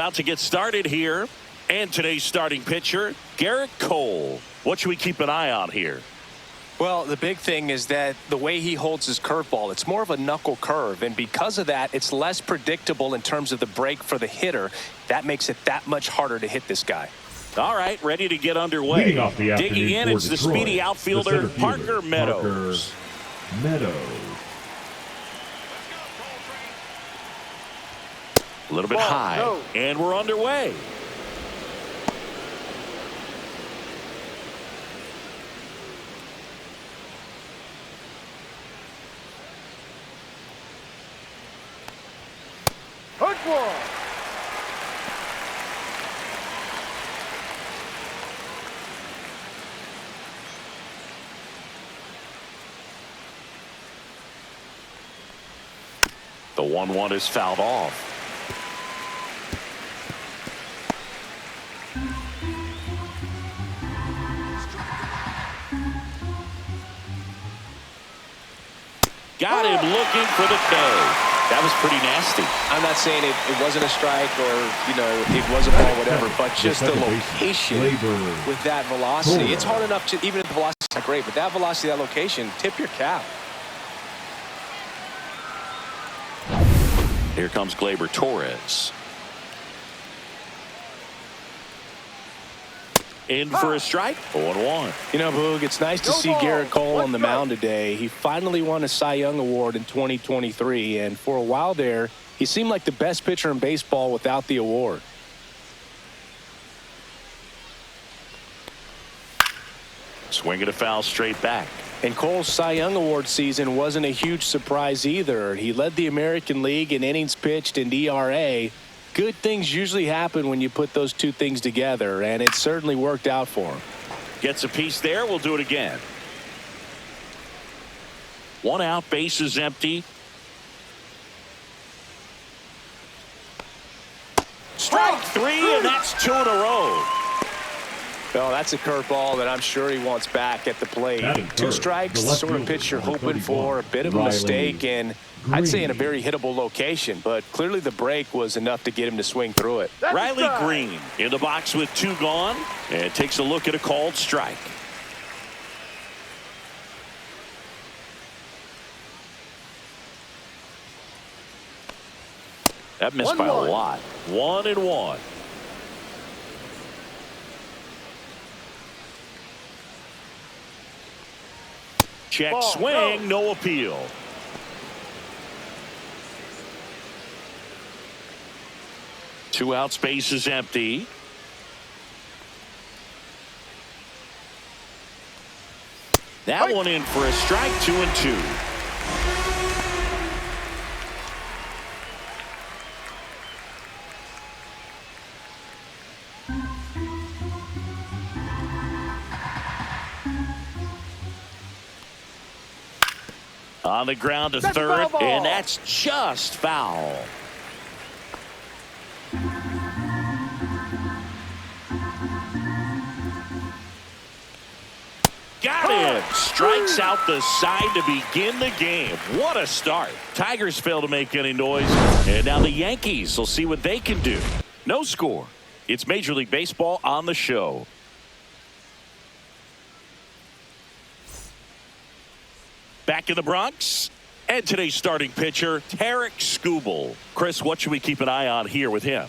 about to get started here. And today's starting pitcher, Garrett Cole. What should we keep an eye on here? Well, the big thing is that the way he holds his curveball, it's more of a knuckle curve. And because of that, it's less predictable in terms of the break for the hitter. That makes it that much harder to hit this guy. All right, ready to get underway. Digging in, it's the speedy outfielder, Parker Meadows. A little bit high, and we're underway. The 1-1 is fouled off. Got him looking for the K. That was pretty nasty. I'm not saying it wasn't a strike or, it was a ball, whatever, but just the location with that velocity. It's hard enough to, even if the velocity is not great, but that velocity, that location, tip your cap. Here comes Gleyber Torres. In for a strike, 0-1. Boog, it's nice to see Garrett Cole on the mound today. He finally won a Cy Young Award in 2023, and for a while there, he seemed like the best pitcher in baseball without the award. Swing and a foul straight back. And Cole's Cy Young Award season wasn't a huge surprise either. He led the American League in innings pitched and ERA. Good things usually happen when you put those two things together, and it certainly worked out for him. Gets a piece there. We'll do it again. 1 out, base is empty. Strike 3, and that's 2 in a row. Well, that's a curveball that I'm sure he wants back at the plate. 2 strikes, the sort of pitch you're hoping for. A bit of a mistake, and I'd say in a very hittable location, but clearly the break was enough to get him to swing through it. Riley Green in the box with 2 gone, and takes a look at a called strike. That missed by a lot. 1-1. Check swing, no appeal. Two out, space is empty. That one in for a strike, 2-2. On the ground to third, and that's just foul. Got it. Strikes out the side to begin the game. What a start. Tigers fail to make any noise, and now the Yankees will see what they can do. No score. It's Major League Baseball on the show. Back in the Bronx, and today's starting pitcher, Tarik Skubal. Chris, what should we keep an eye on here with him?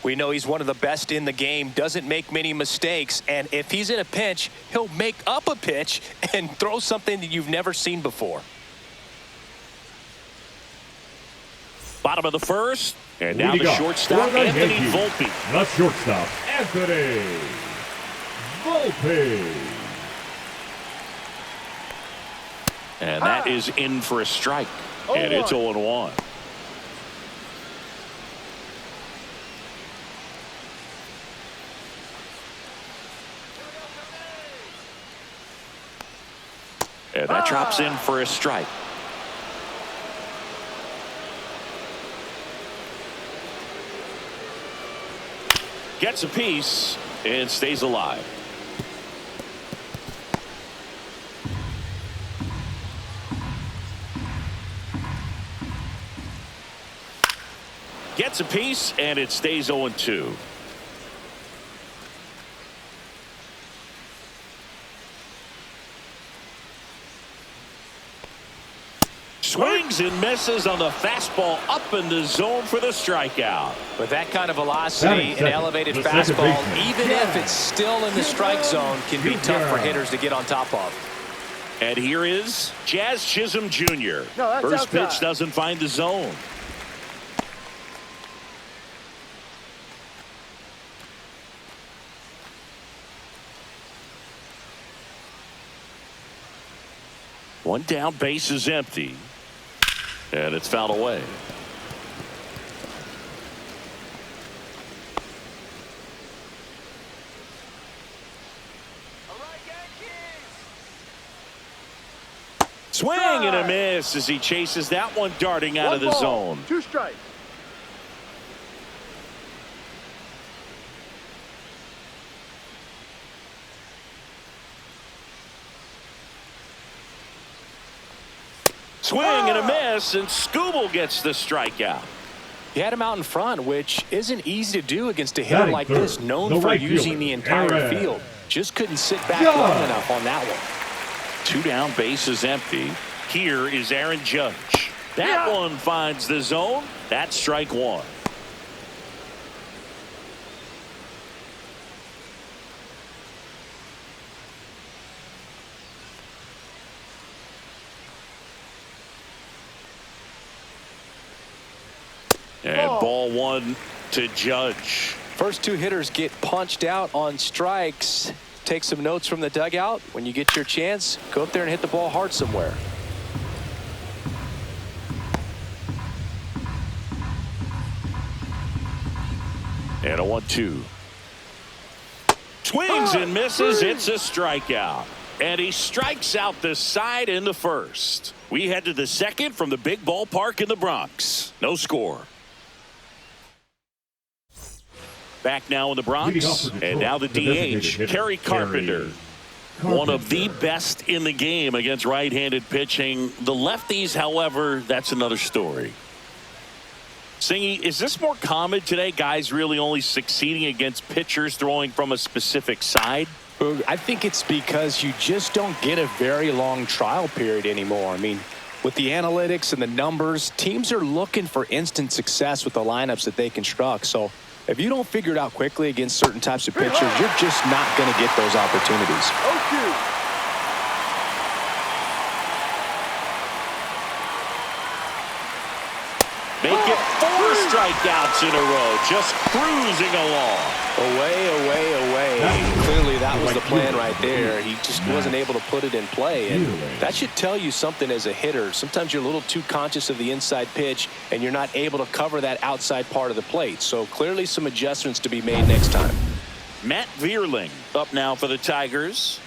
We know he's one of the best in the game, doesn't make many mistakes, and if he's in a pinch, he'll make up a pitch and throw something that you've never seen before. Bottom of the first, and now the shortstop, Anthony Volpe. The shortstop, Anthony Volpe. And that is in for a strike. And it's 0-1. And that drops in for a strike. Gets a piece and stays alive. Gets at-bats apiece, and it stays 0-2. Swings and misses on the fastball up in the zone for the strikeout. With that kind of velocity and elevated fastball, even if it's still in the strike zone, can be tough for hitters to get on top of. And here is Jazz Chisholm Jr. First pitch doesn't find the zone. One down, base is empty. And it's fouled away. Swing and a miss as he chases that one darting out of the zone. 2 strikes. Swing and a miss, and Skubal gets the strikeout. He had him out in front, which isn't easy to do against a hitter like this, known for using the entire field. Just couldn't sit back long enough on that one. 2 down, base is empty. Here is Aaron Judge. That one finds the zone. That's strike 1. And ball 1 to Judge. First 2 hitters get punched out on strikes. Take some notes from the dugout. When you get your chance, go up there and hit the ball hard somewhere. And a 1-2. Swings and misses. It's a strikeout. And he strikes out the side in the first. We head to the second from the big ballpark in the Bronx. No score. Back now in the Bronx, and now the DH, Kerry Carpenter. One of the best in the game against right-handed pitching. The lefties, however, that's another story. Singy, is this more common today, guys really only succeeding against pitchers throwing from a specific side? I think it's because you just don't get a very long trial period anymore. I mean, with the analytics and the numbers, teams are looking for instant success with the lineups that they construct. So if you don't figure it out quickly against certain types of pitchers, you're just not going to get those opportunities. Make it 4 strikeouts in a row, just cruising along. Away. Clearly that was the plan right there. He just wasn't able to put it in play, and that should tell you something as a hitter. Sometimes you're a little too conscious of the inside pitch and you're not able to cover that outside part of the plate. So clearly some adjustments to be made next time. Matt Vierling up now for the Tigers.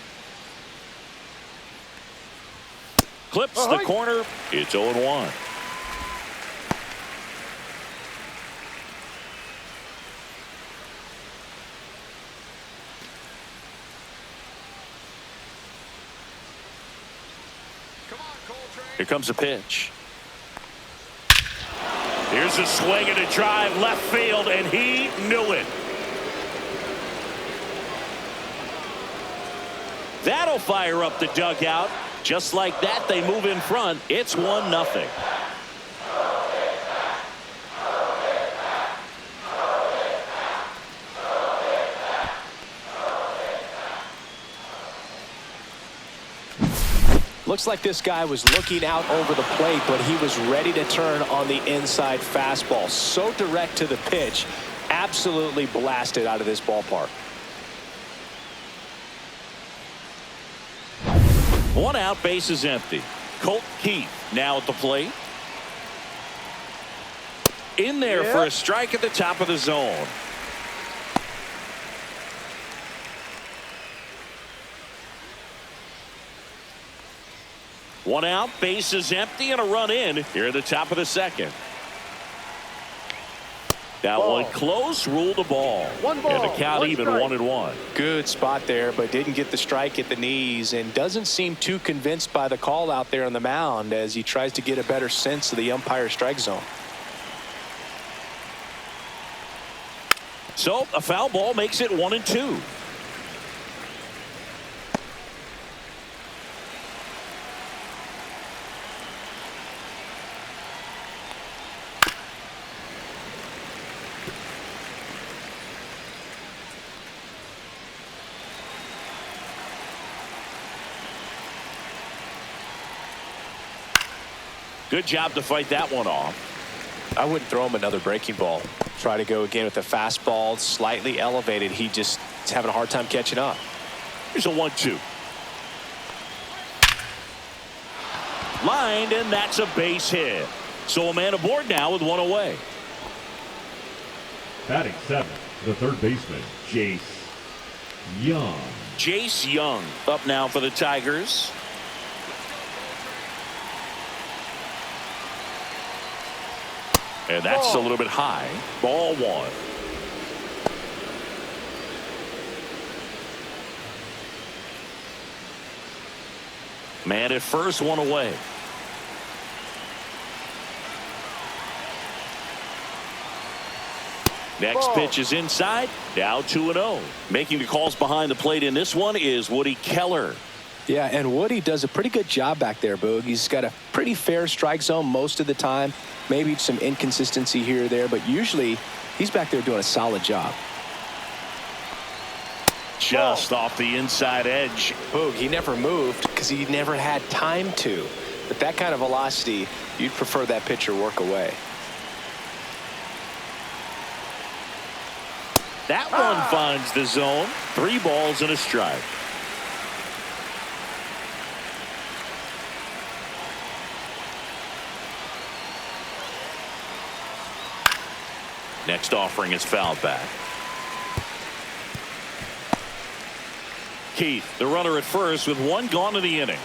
Clips the corner. It's 0-1. Here comes a pitch. Here's a swing and a drive left field, and he knew it. That'll fire up the dugout. Just like that, they move in front. It's 1-0. Looks like this guy was looking out over the plate, but he was ready to turn on the inside fastball. So direct to the pitch. Absolutely blasted out of this ballpark. 1 out, base is empty. Colt Keith now at the plate. In there for a strike at the top of the zone. One out, base is empty, and a run in here at the top of the second. That one close, ruled a ball. And the count even 1-1. Good spot there, but didn't get the strike at the knees and doesn't seem too convinced by the call out there on the mound as he tries to get a better sense of the umpire strike zone. So a foul ball makes it 1-2. Good job to fight that one off. I wouldn't throw him another breaking ball. Try to go again with the fastball, slightly elevated. He just is having a hard time catching up. Here's a 1-2. Lined, and that's a base hit. So a man aboard now with one away. Batting 7, the third baseman, Jace Young. Jace Young up now for the Tigers. And that's a little bit high. Ball 1. Man at first, one away. Next pitch is inside. Now 2-0. Making the calls behind the plate in this one is Woody Keller. Yeah, and Woody does a pretty good job back there, Boog. He's got a pretty fair strike zone most of the time. Maybe some inconsistency here or there, but usually he's back there doing a solid job. Just off the inside edge. Boog, he never moved because he never had time to. But that kind of velocity, you'd prefer that pitcher work away. That one finds the zone. 3 balls and a strike. Next offering is fouled back. Keith, the runner at first with 1 gone in the inning.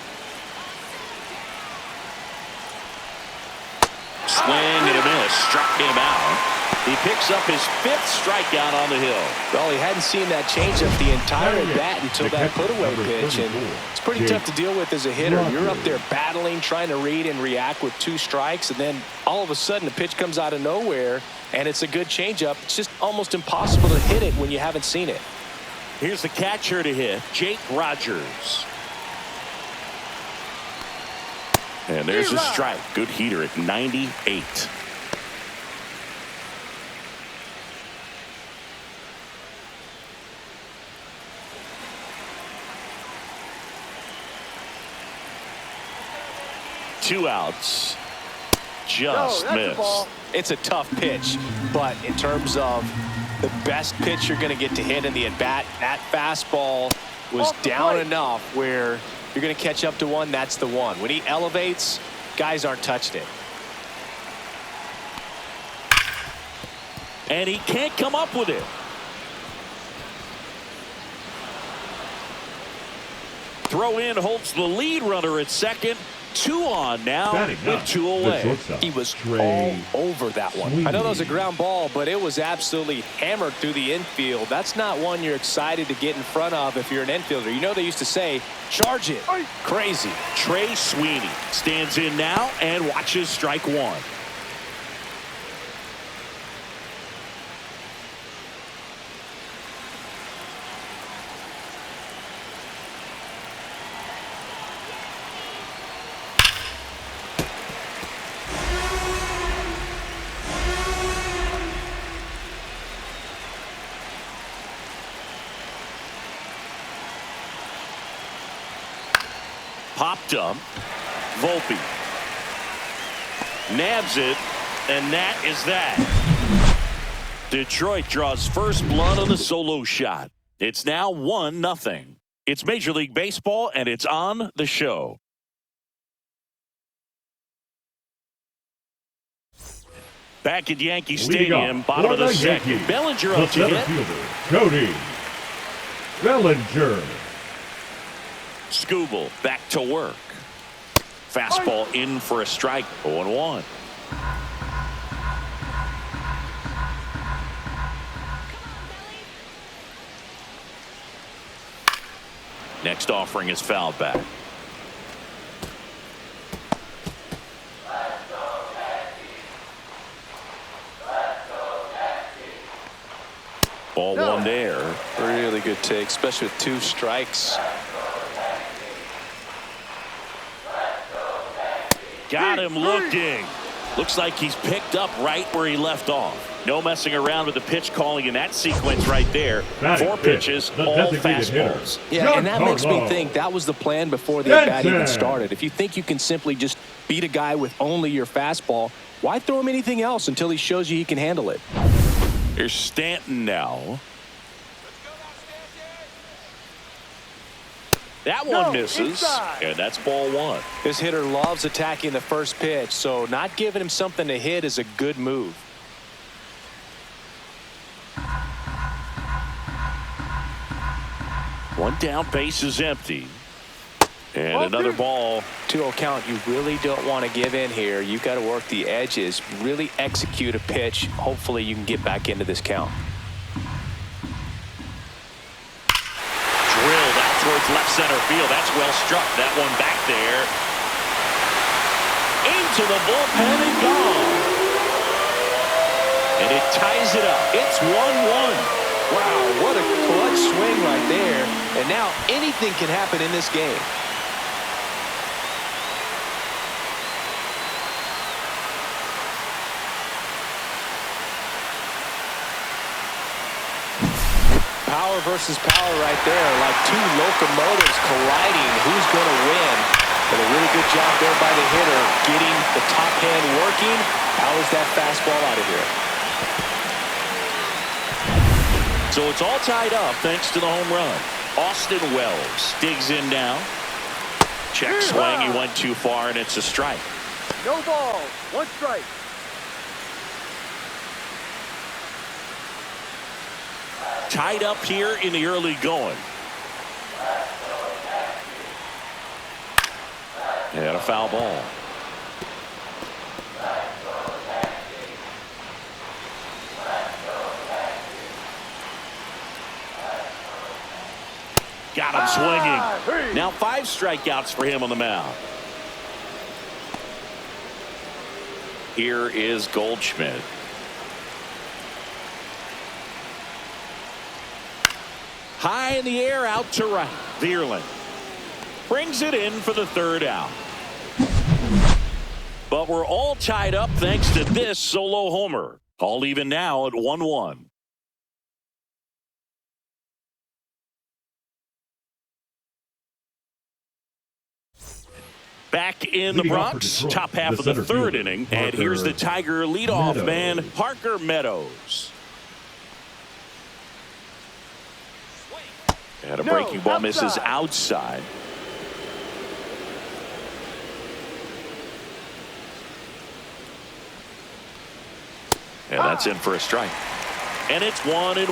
Swing and a miss. Struck him out. He picks up his 5th strikeout on the hill. Well, he hadn't seen that changeup the entire at bat until that put-away pitch, and it's pretty tough to deal with as a hitter. You're up there battling, trying to read and react with 2 strikes, and then all of a sudden the pitch comes out of nowhere, and it's a good changeup. It's just almost impossible to hit it when you haven't seen it. Here's the catcher to hit, Jake Rogers. And there's a strike. Good heater at 98. Two outs. Just missed. It's a tough pitch, but in terms of the best pitch you're going to get to hit in the at-bat, that fastball was down enough where you're going to catch up to one. That's the one. When he elevates, guys aren't touching it. And he can't come up with it. Throw in holds the lead runner at second. 2 on now with 2 away. He was all over that one. I know that was a ground ball, but it was absolutely hammered through the infield. That's not one you're excited to get in front of if you're an infielder. You know they used to say, charge it. Crazy. Trey Sweeney stands in now and watches strike 1. Popped up. Volpe nabs it, and that is that. Detroit draws first blood on the solo shot. It's now 1-0. It's Major League Baseball, and it's on the show. Back at Yankee Stadium, bottom of the second. Yankees, Bellinger up to hit. Cody Bellinger. Skubal back to work. Fastball in for a strike. 0-1. Next offering is fouled back. Ball one there. Really good take, especially with 2 strikes. Got him looking. Looks like he's picked up right where he left off. No messing around with the pitch calling in that sequence right there. 4 pitches, all fastballs. Yeah, and that makes me think that was the plan before the at-bat even started. If you think you can simply just beat a guy with only your fastball, why throw him anything else until he shows you he can handle it? Here's Stanton now. That one misses, and that's ball 1. This hitter loves attacking the first pitch, so not giving him something to hit is a good move. One down, base is empty. And another ball. 2-0 count. You really don't want to give in here. You've got to work the edges, really execute a pitch. Hopefully you can get back into this count. Drilled out towards left center field. That's well struck. That one back there. Into the bullpen and gone. And it ties it up. It's 1-1. Wow, what a clutch swing right there. And now anything can happen in this game. Power versus power right there, like 2 locomotives colliding. Who's going to win? But a really good job there by the hitter, getting the top hand working. How is that fastball out of here? So it's all tied up thanks to the home run. Austin Wells digs in now. Check swing. He went too far, and it's a strike. No ball. 1 strike. Tied up here in the early going. And a foul ball. Got him swinging. Now 5 strikeouts for him on the mound. Here is Goldschmidt. High in the air, out to right. Vierling brings it in for the 3rd out. But we're all tied up thanks to this solo homer. All even now at 1-1. Back in the Bronx, top half of the 3rd inning, and here's the Tiger leadoff man, Parker Meadows. And a breaking ball misses outside. And that's in for a strike. And it's 1-1.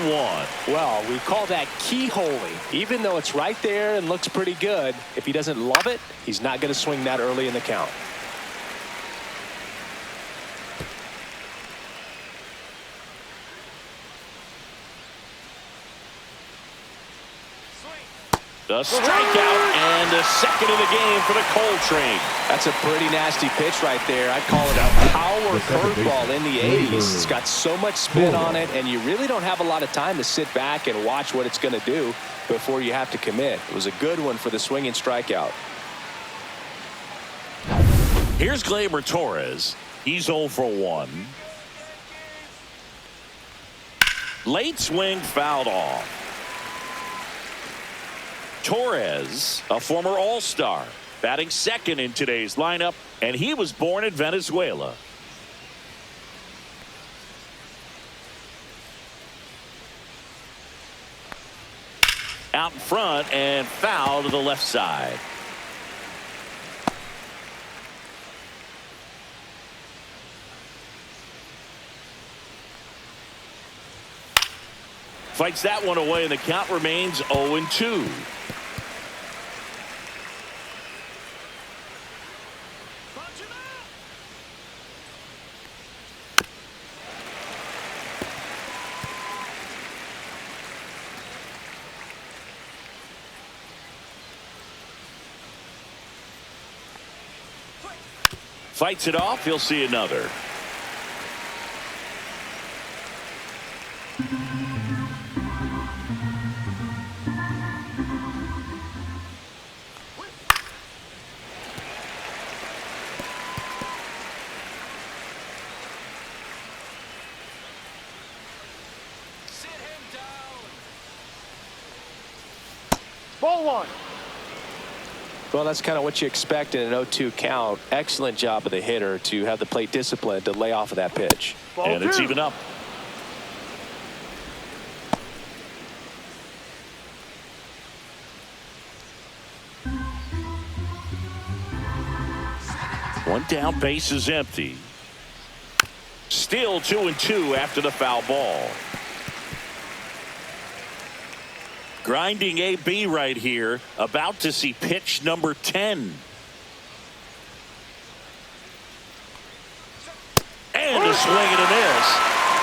Well, we call that keyholing. Even though it's right there and looks pretty good, if he doesn't love it, he's not going to swing that early in the count. The strikeout and the 2nd of the game for the Coltrane. That's a pretty nasty pitch right there. I'd call it a power curveball in the 80s. It's got so much spin on it, and you really don't have a lot of time to sit back and watch what it's going to do before you have to commit. It was a good one for the swinging strikeout. Here's Gleyber Torres. He's 0 for 1. Late swing fouled off. Torres, a former All-Star, batting 2nd in today's lineup, and he was born in Venezuela. Out in front and foul to the left side. Fights that one away, and the count remains 0-2. Fights it off. He'll see another. Ball one. Well, that's kind of what you expect in an 0-2 count. Excellent job of the hitter to have the plate discipline to lay off of that pitch. Ball And it's two. even up. One down, base is empty. Still 2-2 after the foul ball. Grinding AB right here, about to see pitch number 10. And a swing and a miss.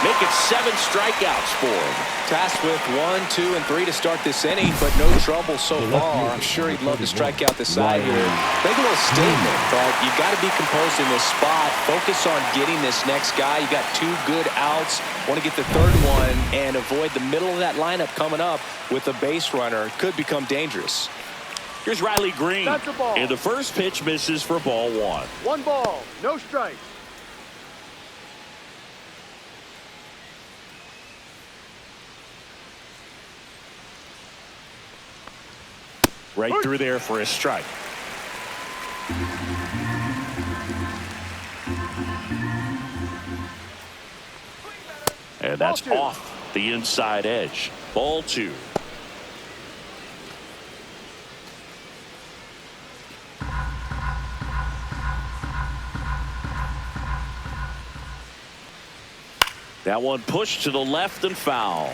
Make it 7 strikeouts for him. Tasked with 1, 2, and 3 to start this inning, but no trouble so far. I'm sure he'd love to strike out the side here. Make a little statement, but you got to be composed in this spot. Focus on getting this next guy. You got 2 good outs. Want to get the 3rd one and avoid the middle of that lineup coming up with a base runner. Could become dangerous. Here's Riley Green. That's a ball. And the first pitch misses for ball 1. 1 ball, no strikes. Right through there for a strike. And that's Ball 2. off the inside edge. Ball 2. That one pushed to the left and foul.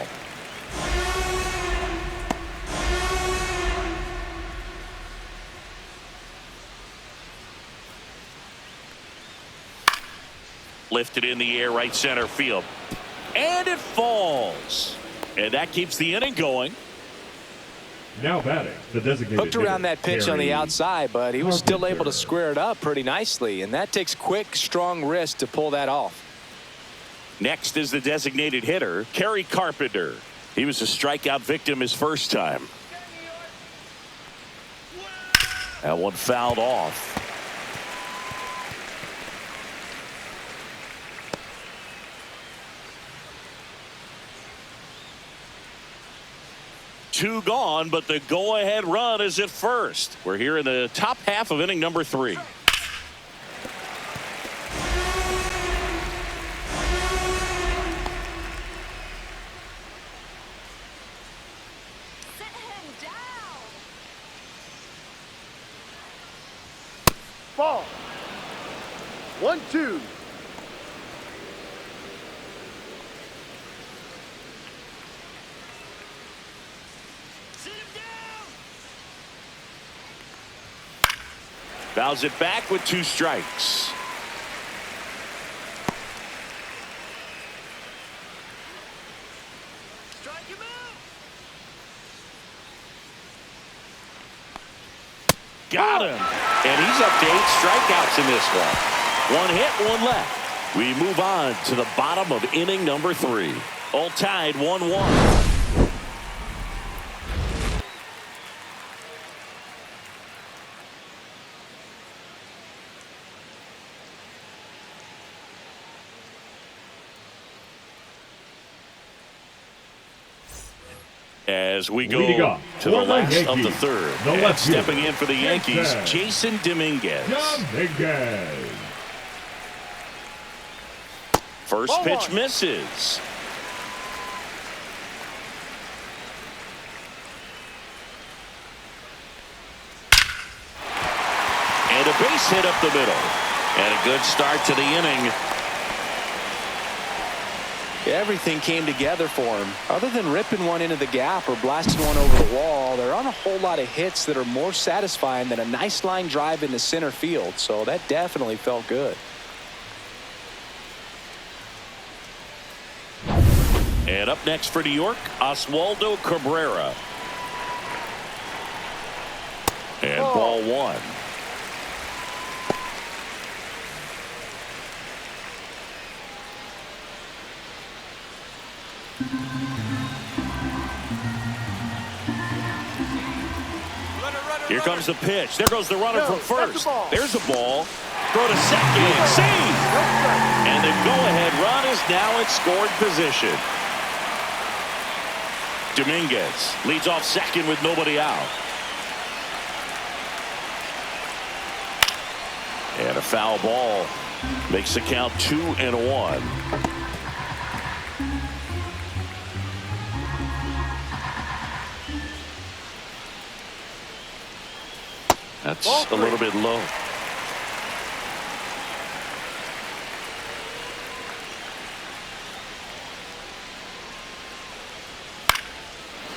Lifted in the air, right center field. And it falls. And that keeps the inning going. Now batting, the designated Hooked around hitter, that pitch on the Terry outside, but he was still able to Carpenter. square it up pretty nicely. And that takes quick, strong wrist to pull that off. Next is the designated hitter, Kerry Carpenter. He was a strikeout victim his first time. That one fouled off. Two gone, but the go-ahead run is at first. We're here in the top half of inning number 3. Ball. 1, 2. Fouls it back with 2 strikes. Got him. And he's up to 8 strikeouts in this one. 1 hit, 1 left. We move on to the bottom of inning number 3. All tied 1-1. As we go Leading off to the for the last of the Yankees, 3rd. the And left stepping fielder, in for the Yankees, Yankees. Jason Dominguez. Dominguez. First Ball pitch 1. misses. And a base hit up the middle. And a good start to the inning. Everything came together for him. Other than ripping one into the gap or blasting one over the wall, there aren't a whole lot of hits that are more satisfying than a nice line drive into center field. So that definitely felt good. And up next for New York, Oswaldo Cabrera. And ball 1. Here comes the pitch. There goes the runner No, from that's first. the ball. There's a ball. Throw to second. Save. No strikes. And the go-ahead run is now in scoring position. Dominguez leads off second with nobody out. foul ball. Makes the count 2-1. That's a little bit low.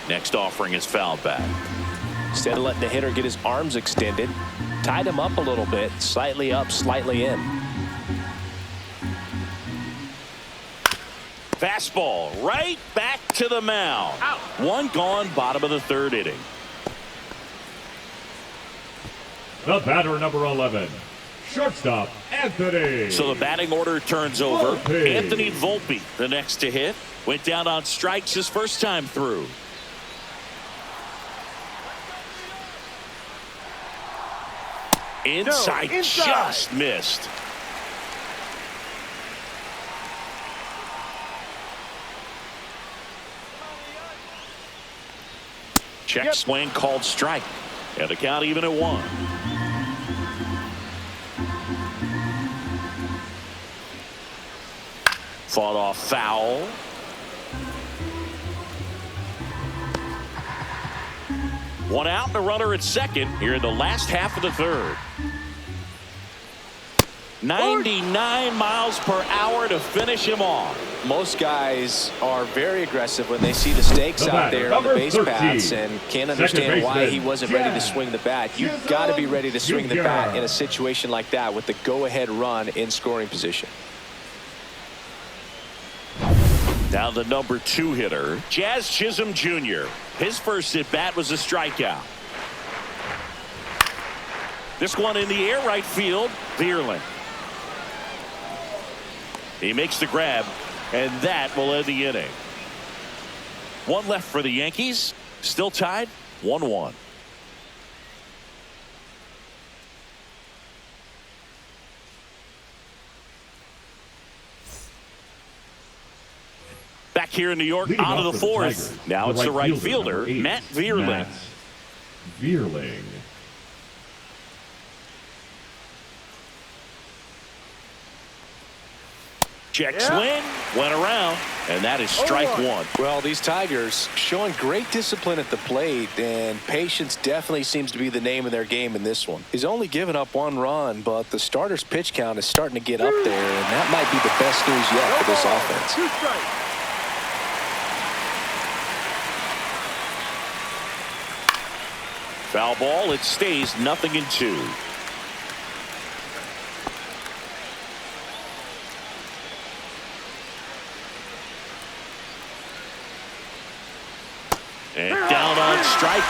Next offering is fouled back. Instead of letting the hitter get his arms extended, tied him up a little bit, slightly up, slightly in. Fastball right back to the mound. Out. One gone, bottom of the third inning. The batter, number 11, shortstop, Anthony. So the batting order turns over. Volpe. Anthony Volpe, the next to hit. Went down on strikes his first time through. Inside, just missed. Check swing called strike. And the count even at 1. Fought off foul. One out and a runner at second here in the last half of the third. 99 miles per hour to finish him off. Most guys are very aggressive when they see the stakes out there on the base 13, paths and can't understand why he wasn't ready to swing the bat. You've got to be ready to swing the bat in a situation like that with the go-ahead run in scoring position. Now the number 2 hitter, Jazz Chisholm Jr. His first at bat was a strikeout. This one in the air right field, Vierling. He makes the grab, and that will end the inning. One left for the Yankees, still tied 1-1. Back here in New York, Leading out of off the for fourth. Tigers, Now it's the right fielder, number 8, Matt Vierling. Matt Vierling. Check swing, went around, and that is strike 1. Well, these Tigers showing great discipline at the plate, and patience definitely seems to be the name of their game in this one. He's only given up 1 run, but the starter's pitch count is starting to get up there, and that might be the best news yet for this offense. 2 strikes. Foul ball, it stays 0-2. And down on strikes.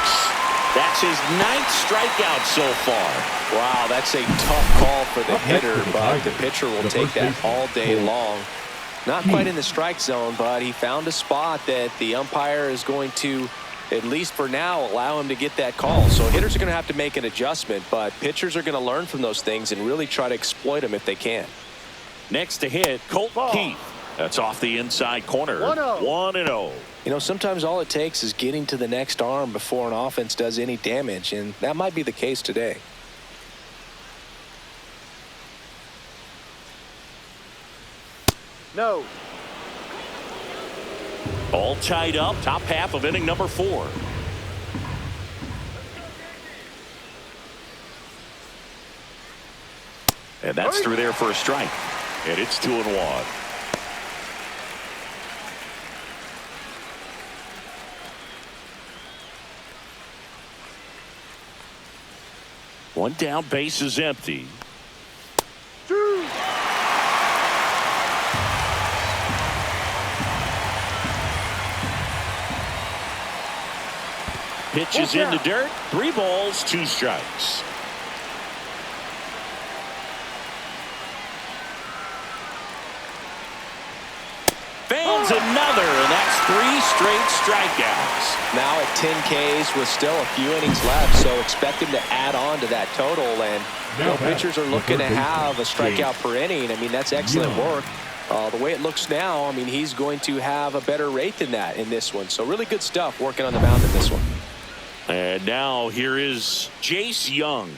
That's his 9th strikeout so far. Wow, that's a tough call for the hitter, but the pitcher will take that all day long. Not quite in the strike zone, but he found a spot that the umpire is going to, at least for now, allow him to get that call. So hitters are going to have to make an adjustment, but pitchers are going to learn from those things and really try to exploit them if they can. Next to hit, Colt Keith. That's off the inside corner. 1-0. You know, sometimes all it takes is getting to the next arm before an offense does any damage, and that might be the case today. No. All tied up, top half of inning number 4. And that's through there for a strike. And it's 2-1. One down, base is empty. 2. Pitches in the dirt. 3 balls, 2 strikes. Fans another, and that's 3 straight strikeouts. Now at 10 Ks with still a few innings left, so expect him to add on to that total. And pitchers are looking to have a strikeout per inning. I mean, that's excellent work. The way it looks now, I mean, he's going to have a better rate than that in this one. So really good stuff working on the mound in this one. And now here is Jace Young.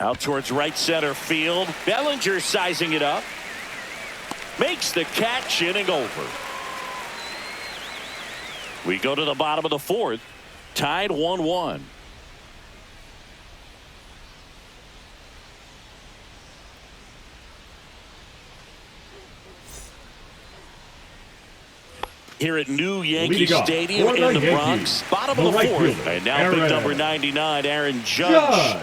Out towards right center field. Bellinger sizing it up. Makes the catch, inning over. We go to the bottom of the fourth. Tied 1-1. Here at New Yankee Stadium in the Bronx. Bottom of the fourth. And now big number 99, Aaron Judge.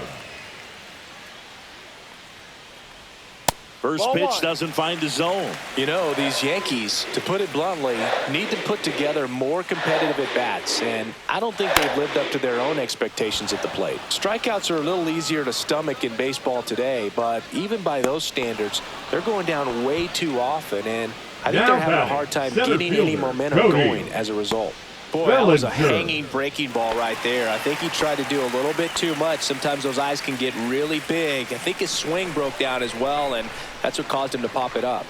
First pitch doesn't find the zone. You know, these Yankees, to put it bluntly, need to put together more competitive at-bats, and I don't think they've lived up to their own expectations at the plate. Strikeouts are a little easier to stomach in baseball today, but even by those standards, they're going down way too often, and I think they're having a hard time getting any momentum going as a result. Boy, that was a hanging breaking ball right there. I think he tried to do a little bit too much. Sometimes those eyes can get really big. I think his swing broke down as well, and that's what caused him to pop it up.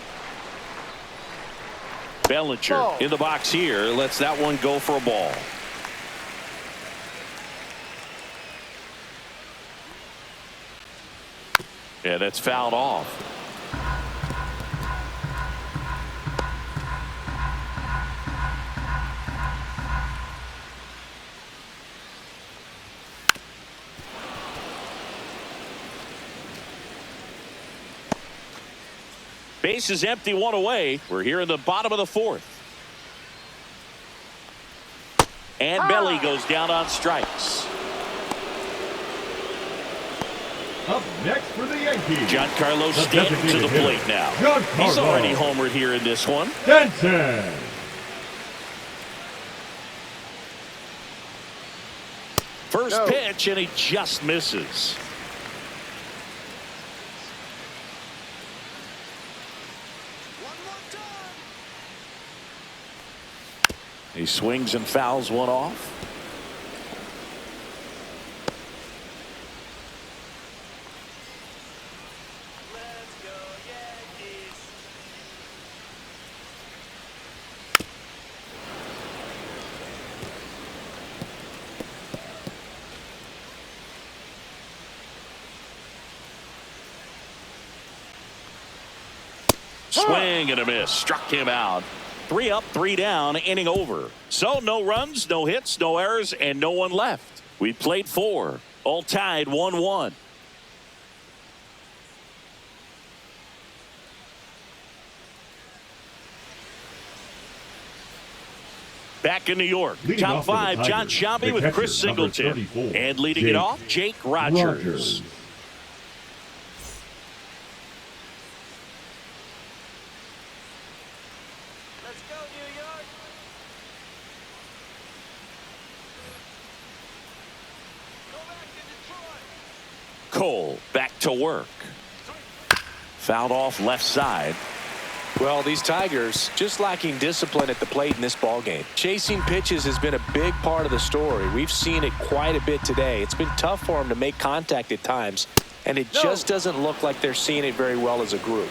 Bellinger in the box here. Lets that one go for a ball. Yeah, that's fouled off. Base is empty, one away. We're here in the bottom of the fourth. And Belly goes down on strikes. Up next for the Yankees, Giancarlo Stanton to the plate now. He's already homered here in this one. Stanton. First pitch, and he just misses. He swings and fouls one off. Let's go Yankees. Swing and a miss. Struck him out. 3 up, 3 down, inning over. So no runs, no hits, no errors, and no one left. We played 4. All tied 1-1. Back in New York, Leading top 5, John Sciambi with Chris Singleton. And leading it off, Jake Rogers. Let's go New York. Go back to Detroit. Cole back to work. Fouled off left side. Well, these Tigers just lacking discipline at the plate in this ballgame. Chasing pitches has been a big part of the story. We've seen it quite a bit today. It's been tough for them to make contact at times, and it just doesn't look like they're seeing it very well as a group.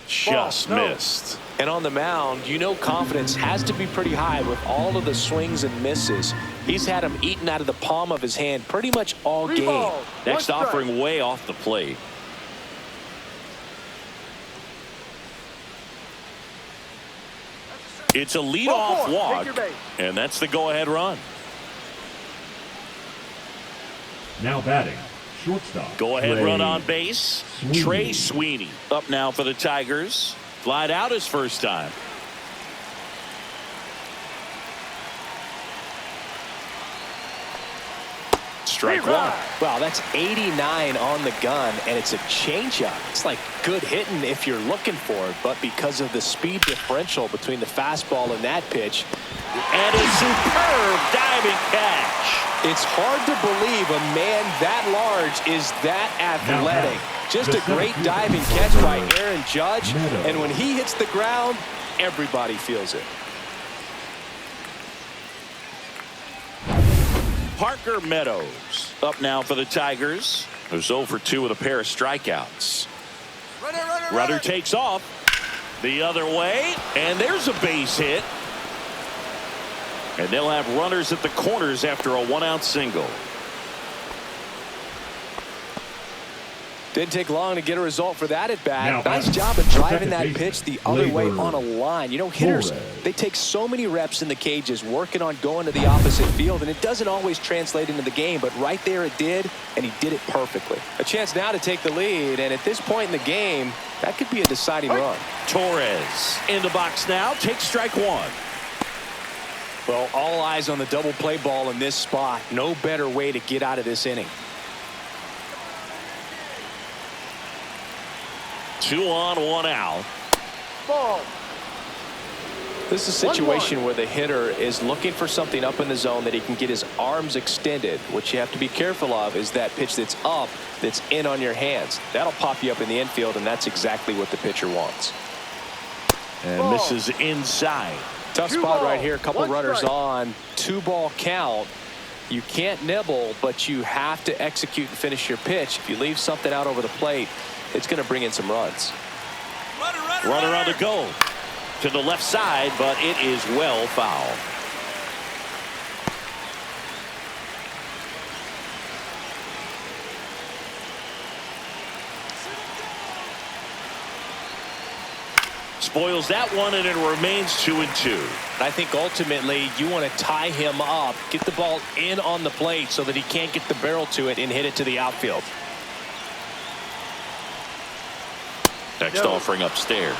Just missed. And on the mound, you know confidence has to be pretty high with all of the swings and misses. He's had them eaten out of the palm of his hand pretty much all game. Next offering way off the plate. It's a leadoff walk, and that's the go-ahead run. Now batting, shortstop. Go-ahead run on base. Trey Sweeney up now for the Tigers. Flied out his first time. Strike one. Wow, that's 89 on the gun, and it's a changeup. It's like good hitting if you're looking for it, but because of the speed differential between the fastball and that pitch. And a superb diving catch. It's hard to believe a man that large is that athletic. Just a great diving catch by Aaron Judge, and when he hits the ground, everybody feels it. Parker Meadows up now for the Tigers. Who's 0 for 2 with a pair of strikeouts. Runner takes off. The other way, and there's a base hit. And they'll have runners at the corners after a 1-out single. Didn't take long to get a result for that at bat. Now, nice job of driving that second pitch the baseman, other way Labor on a line. You know, hitters, Torres. they take so many reps in the cages working on going to the opposite field, and it doesn't always translate into the game, but right there it did, and he did it perfectly. A chance now to take the lead, and at this point in the game, that could be a deciding run. Torres in the box now, takes strike one. Well, all eyes on the double play ball in this spot. No better way to get out of this inning. 2 on, 1 out. Ball. This is a situation where the hitter is looking for something up in the zone that he can get his arms extended. What you have to be careful of is that pitch that's up, that's in on your hands. That'll pop you up in the infield, and that's exactly what the pitcher wants. And misses inside. Tough spot right here. A couple runners on. 2-ball count. You can't nibble, but you have to execute and finish your pitch. If you leave something out over the plate, it's going to bring in some runs. Runner on the go to the left side, but it is well foul. Spoils that one, and it remains 2-2. I think ultimately you want to tie him up, get the ball in on the plate so that he can't get the barrel to it and hit it to the outfield. Next offering upstairs.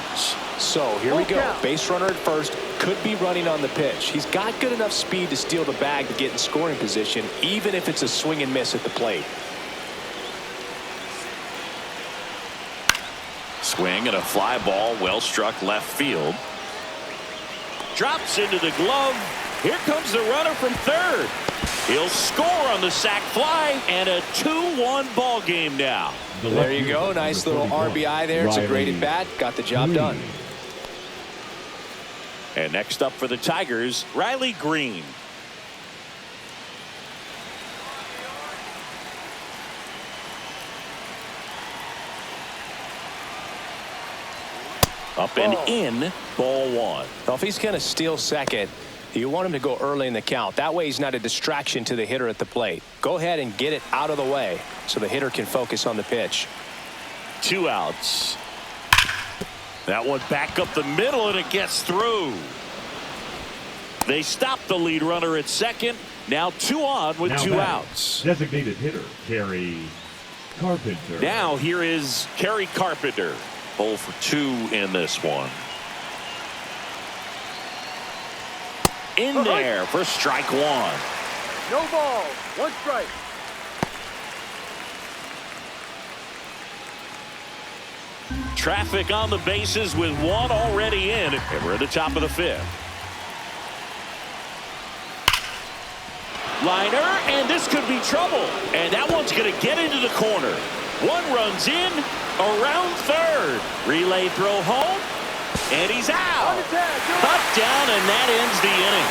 So here we go. Base runner at first, could be running on the pitch. He's got good enough speed to steal the bag to get in scoring position, even if it's a swing and miss at the plate. Swing and a fly ball, well struck left field. Drops into the glove. Here comes the runner from third. He'll score on the sac fly, and a 2-1 ball game now. There you go. Nice little RBI there. It's a great at bat. Got the job done. And next up for the Tigers, Riley Green. Up and in, ball one. Well, if he's going to steal second, you want him to go early in the count. That way he's not a distraction to the hitter at the plate. Go ahead and get it out of the way so the hitter can focus on the pitch. 2 outs. That one back up the middle, and it gets through. They stop the lead runner at second. Now 2 on with 2 outs. Designated hitter, Kerry Carpenter. Now here is Kerry Carpenter. 0 for 2 in this one. In there for strike one. No ball. 1 strike. Traffic on the bases with 1 already in. And we're at the top of the 5th. Liner, and this could be trouble. And that one's going to get into the corner. 1 runs in, around third. Relay throw home, and he's out. Touchdown, and that ends the inning.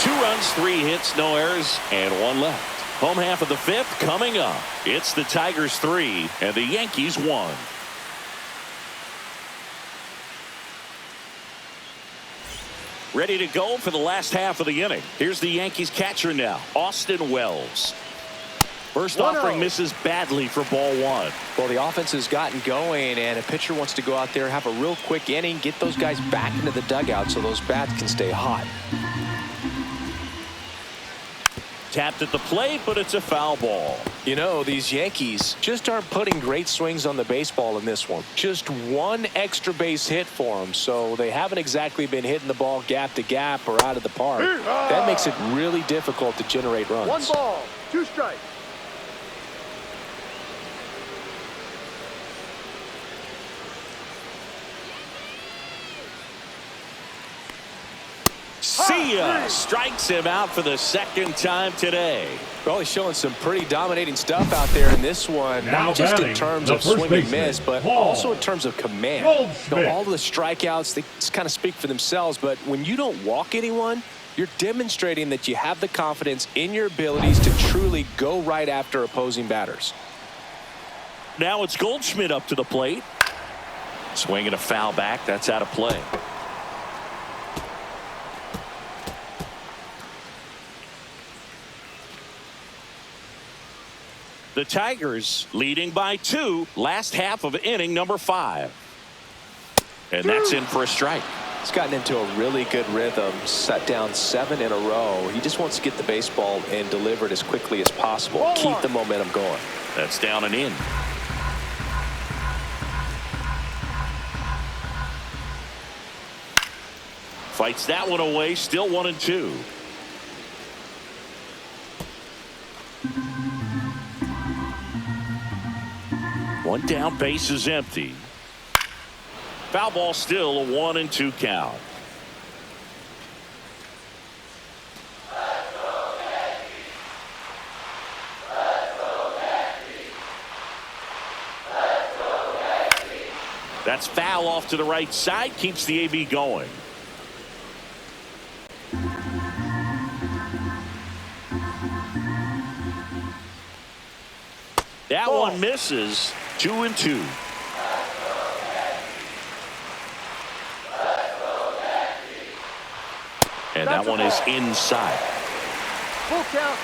2 runs, 3 hits, no errors, and 1 left. Home half of the 5th coming up. It's the Tigers 3 and the Yankees 1. Ready to go for the last half of the inning. Here's the Yankees catcher now, Austin Wells. First offering misses badly for ball 1. Well, the offense has gotten going, and a pitcher wants to go out there, have a real quick inning, get those guys back into the dugout so those bats can stay hot. Tapped at the plate, but it's a foul ball. You know, these Yankees just aren't putting great swings on the baseball in this one. Just 1 extra base hit for them, so they haven't exactly been hitting the ball gap to gap or out of the park. That makes it really difficult to generate runs. 1 ball, 2 strikes. See ya! Strikes him out for the 2nd time today. Well, he's showing some pretty dominating stuff out there in this one. Now not just in batting, terms the of first swing and baseman, miss, but Paul also in terms of command. You know, all the strikeouts, they just kind of speak for themselves, but when you don't walk anyone, you're demonstrating that you have the confidence in your abilities to truly go right after opposing batters. Now it's Goldschmidt up to the plate. Swinging a foul back. That's out of play. The Tigers leading by 2. Last half of inning number 5. And that's in for a strike. He's gotten into a really good rhythm, set down 7 in a row. He just wants to get the baseball and deliver it as quickly as possible. Keep the momentum going. That's down and in. Fights that one away. Still 1-2. One down, base is empty. Foul ball, still a 1-2 count. That's foul off to the right side. Keeps the AB going. That one misses. 2-2. And that one is inside. Full count.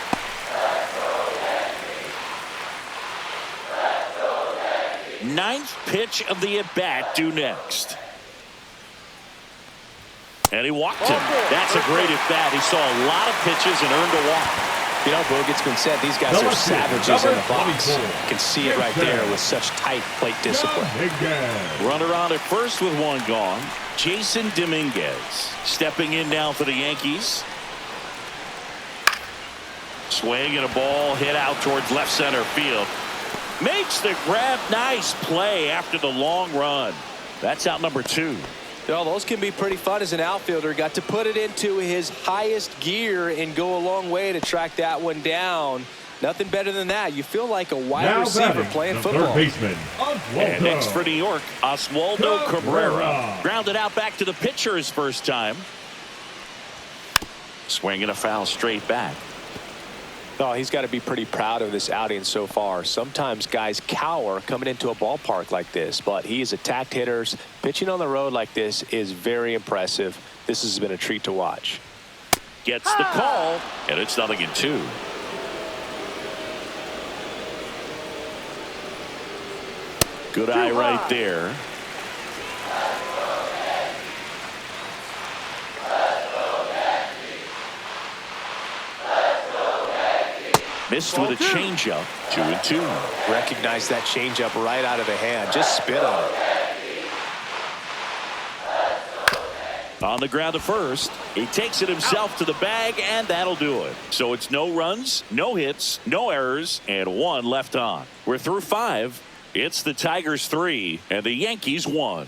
Ninth pitch of the at-bat due next. And he walked him. That's a great at-bat. He saw a lot of pitches and earned a walk. You know, Boog, it's been said these guys are savages in the box. You can see it right there with such tight plate discipline. Runner on at first with one gone. Jason Dominguez stepping in now for the Yankees. Swing and a ball hit out towards left center field. Makes the grab. Nice play after the long run. That's out number 2. Well, those can be pretty fun as an outfielder. Got to put it into his highest gear and go a long way to track that one down. Nothing better than that. You feel like a wide receiver playing football. Third baseman, And next for New York, Oswaldo Cabrera. Grounded out back to the pitcher his first time. Swinging a foul straight back. Oh, he's got to be pretty proud of this outing so far. Sometimes guys cower coming into a ballpark like this, but he's attacked hitters. Pitching on the road like this is very impressive. This has been a treat to watch. Gets the call, and it's 0-2. Good eye right there. Missed with a changeup. 2-2. Recognize that changeup right out of the hand. Just spit on it. On the ground to first. He takes it himself to the bag, and that'll do it. So it's no runs, no hits, no errors, and 1 left on. We're through 5. It's the Tigers 3 and the Yankees 1.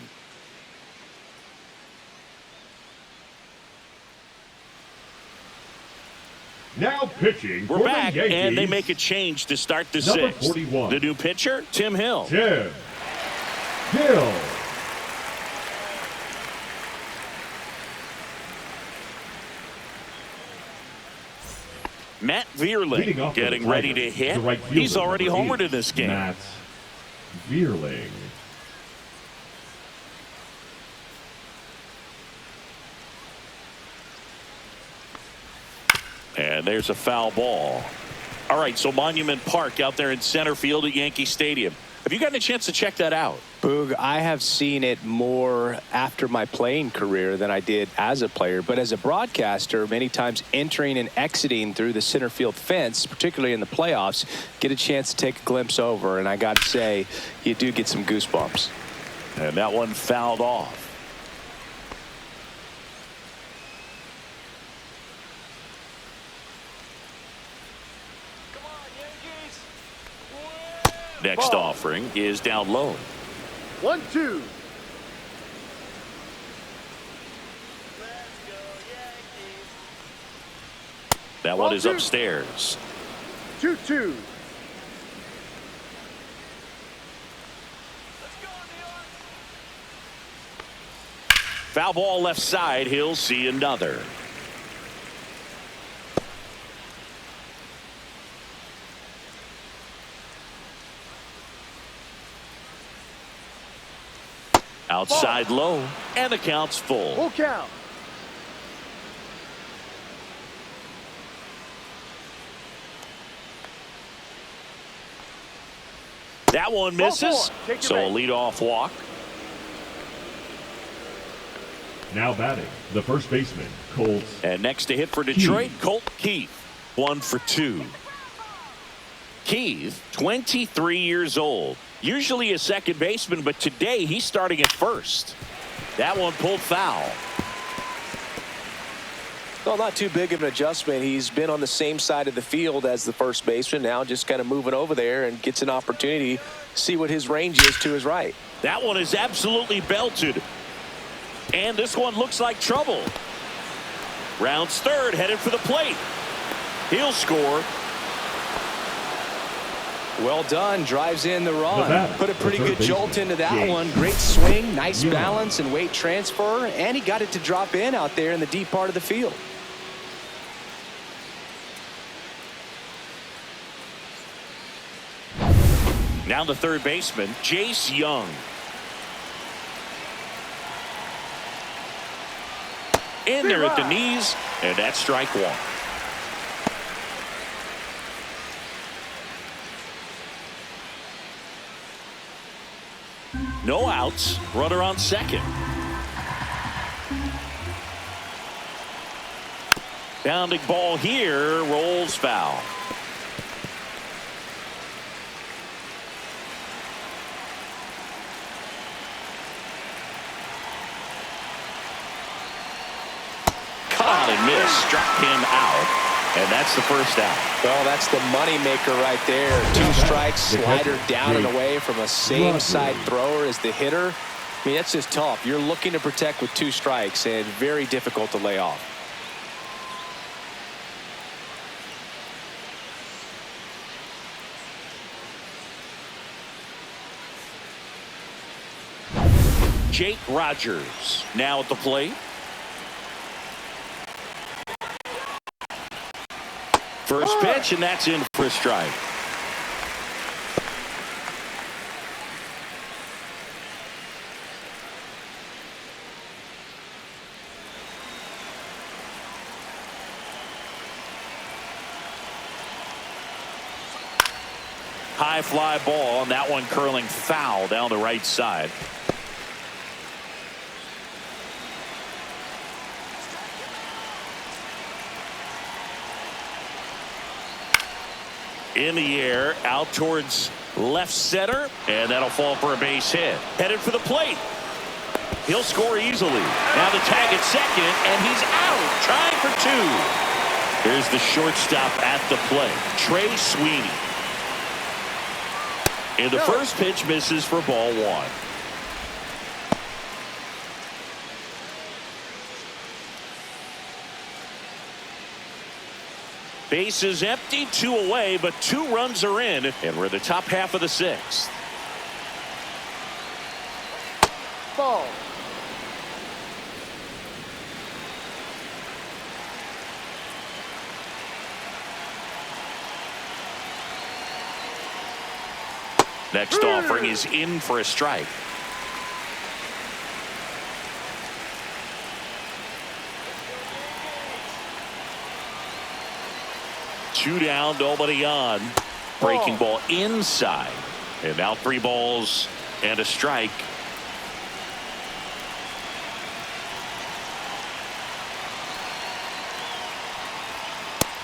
Now pitching. We're for back, the Yankees, and they make a change to start the number 6th. 41. The new pitcher, Tim Hill. Tim Hill. Matt Leading Vierling off getting for the ready to Tigers, hit. the right fielder, He's already number homered 8, in this game. Matt Vierling. And there's a foul ball. All right, so Monument Park out there in center field at Yankee Stadium. Have you gotten a chance to check that out? Boog, I have seen it more after my playing career than I did as a player. But as a broadcaster, many times entering and exiting through the center field fence, particularly in the playoffs, get a chance to take a glimpse over. And I got to say, you do get some goosebumps. And that one fouled off. Come on, Yankees. Next offering is down low. 1-2. Let's go, Yankees. That one is upstairs. 2-2. Let's go, New York. Foul ball left side. He'll see another. Outside low, and the count's full. Full count. That one misses, so a leadoff walk. Now batting, the first baseman, Colt. And next to hit for Detroit, Colt Keith. 1 for 2. Keith, 23 years old. Usually a second baseman, but today he's starting at first. That one pulled foul. Well, not too big of an adjustment. He's been on the same side of the field as the first baseman. Now just kind of moving over there and gets an opportunity to see what his range is to his right. That one is absolutely belted. And this one looks like trouble. Rounds third, headed for the plate. He'll score. Well done. Drives in the run. Put a pretty good jolt into that Jace. one. Great swing, nice Yeah. balance and weight transfer. And he got it to drop in out there in the deep part of the field. Now the third baseman, Jace Young. In there at the knees, and that's strike one. No outs, runner on second. Bounding ball here, rolls foul. Caught and missed, struck him out, and that's the first out. Well, that's the money maker right there. 2 strikes, slider down and away from a same side thrower as the hitter. I mean, that's just tough. You're looking to protect with 2 strikes and very difficult to lay off. Jake Rogers now at the plate. First pitch, and that's in for a strike. High fly ball, and that one curling foul down the right side. In the air, out towards left center, and that'll fall for a base hit. Headed for the plate. He'll score easily. Now the tag at second, and he's out, trying for 2. Here's the shortstop at the plate, Trey Sweeney. And the first pitch misses for ball 1. Base is empty, 2 away, but 2 runs are in, and we're in the top half of the 6th. Ball. Next offering is in for a strike. Two down, nobody on. Breaking ball inside. And now 3 balls and a strike.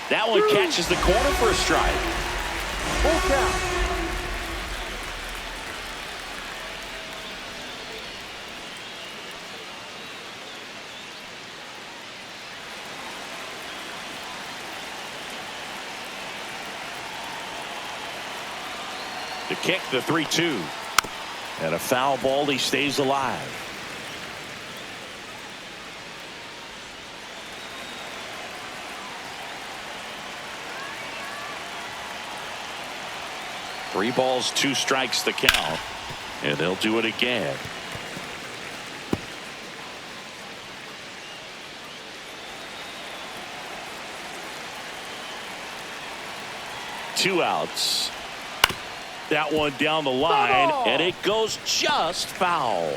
That one catches the corner for a strike. Full count. To kick the 3-2. And a foul ball, he stays alive. Three balls, 2 strikes the count. And they'll do it again. Two outs. That one down the line, and it goes just foul.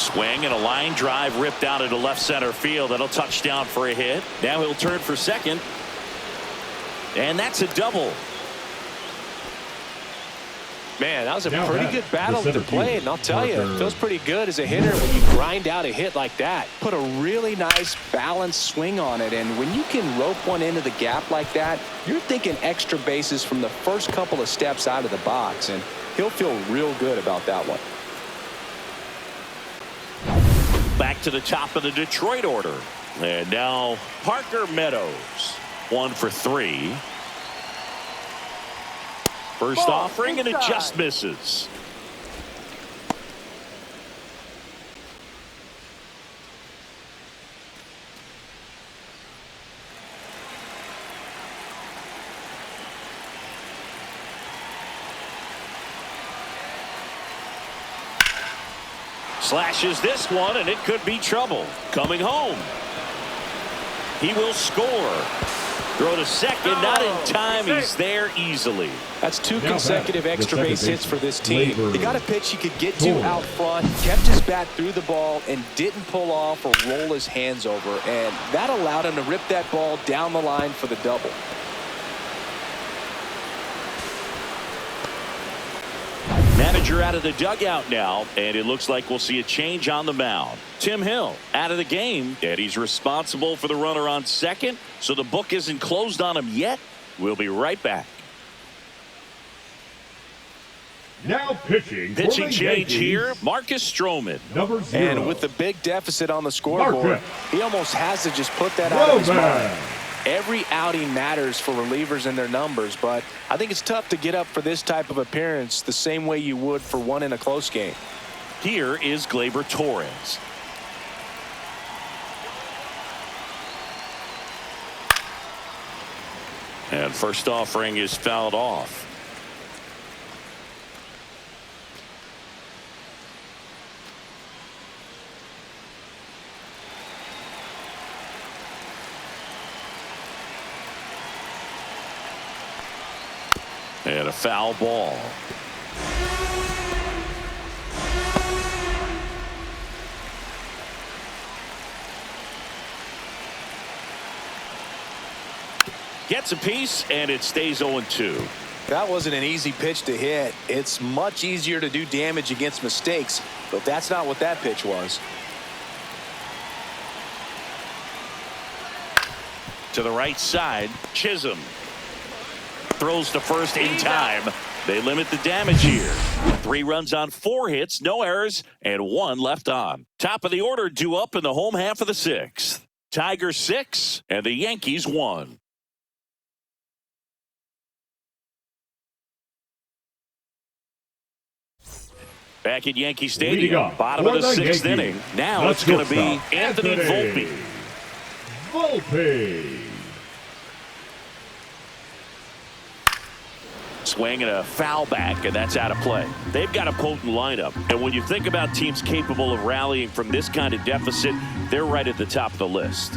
Swing and a line drive ripped out into left center field. That'll touch down for a hit. Now he'll turn for second. And that's a double. Man, that was a pretty good battle to play, and I'll tell you, it feels pretty good as a hitter when you grind out a hit like that. Put a really nice balanced swing on it, and when you can rope one into the gap like that, you're thinking extra bases from the first couple of steps out of the box, and he'll feel real good about that one. Back to the top of the Detroit order. And now Parker Meadows. 1 for 3. First offering, and it just misses. Slashes this one, and it could be trouble. Coming home. He will score. Throw to second, not in time. He's there easily. That's 2 consecutive extra base hits for this team. He got a pitch he could get to out front, kept his bat through the ball, and didn't pull off or roll his hands over. And that allowed him to rip that ball down the line for the double. Manager out of the dugout now, and it looks like we'll see a change on the mound. Tim Hill out of the game, and he's responsible for the runner on second, so the book isn't closed on him yet. We'll be right back. Now pitching change Yankees, here, Marcus Stroman. Number 0. And with the big deficit on the scoreboard, Marcus. he almost has to just put that out of his mind. Every outing matters for relievers and their numbers, but I think it's tough to get up for this type of appearance the same way you would for one in a close game. Here is Gleyber Torres. And first offering is fouled off. And a foul ball. Gets a piece, and it stays 0-2. That wasn't an easy pitch to hit. It's much easier to do damage against mistakes, but that's not what that pitch was. To the right side, Chisholm. Throws to first in time. They limit the damage here. 3 runs on 4 hits, no errors, and 1 left on. Top of the order due up in the home half of the 6th. Tigers 6 and the Yankees 1. Back at Yankee Stadium, bottom of the 6th inning. Now it's going to be Anthony Volpe. Swing and a foul back, and that's out of play. They've got a potent lineup, and when you think about teams capable of rallying from this kind of deficit, they're right at the top of the list.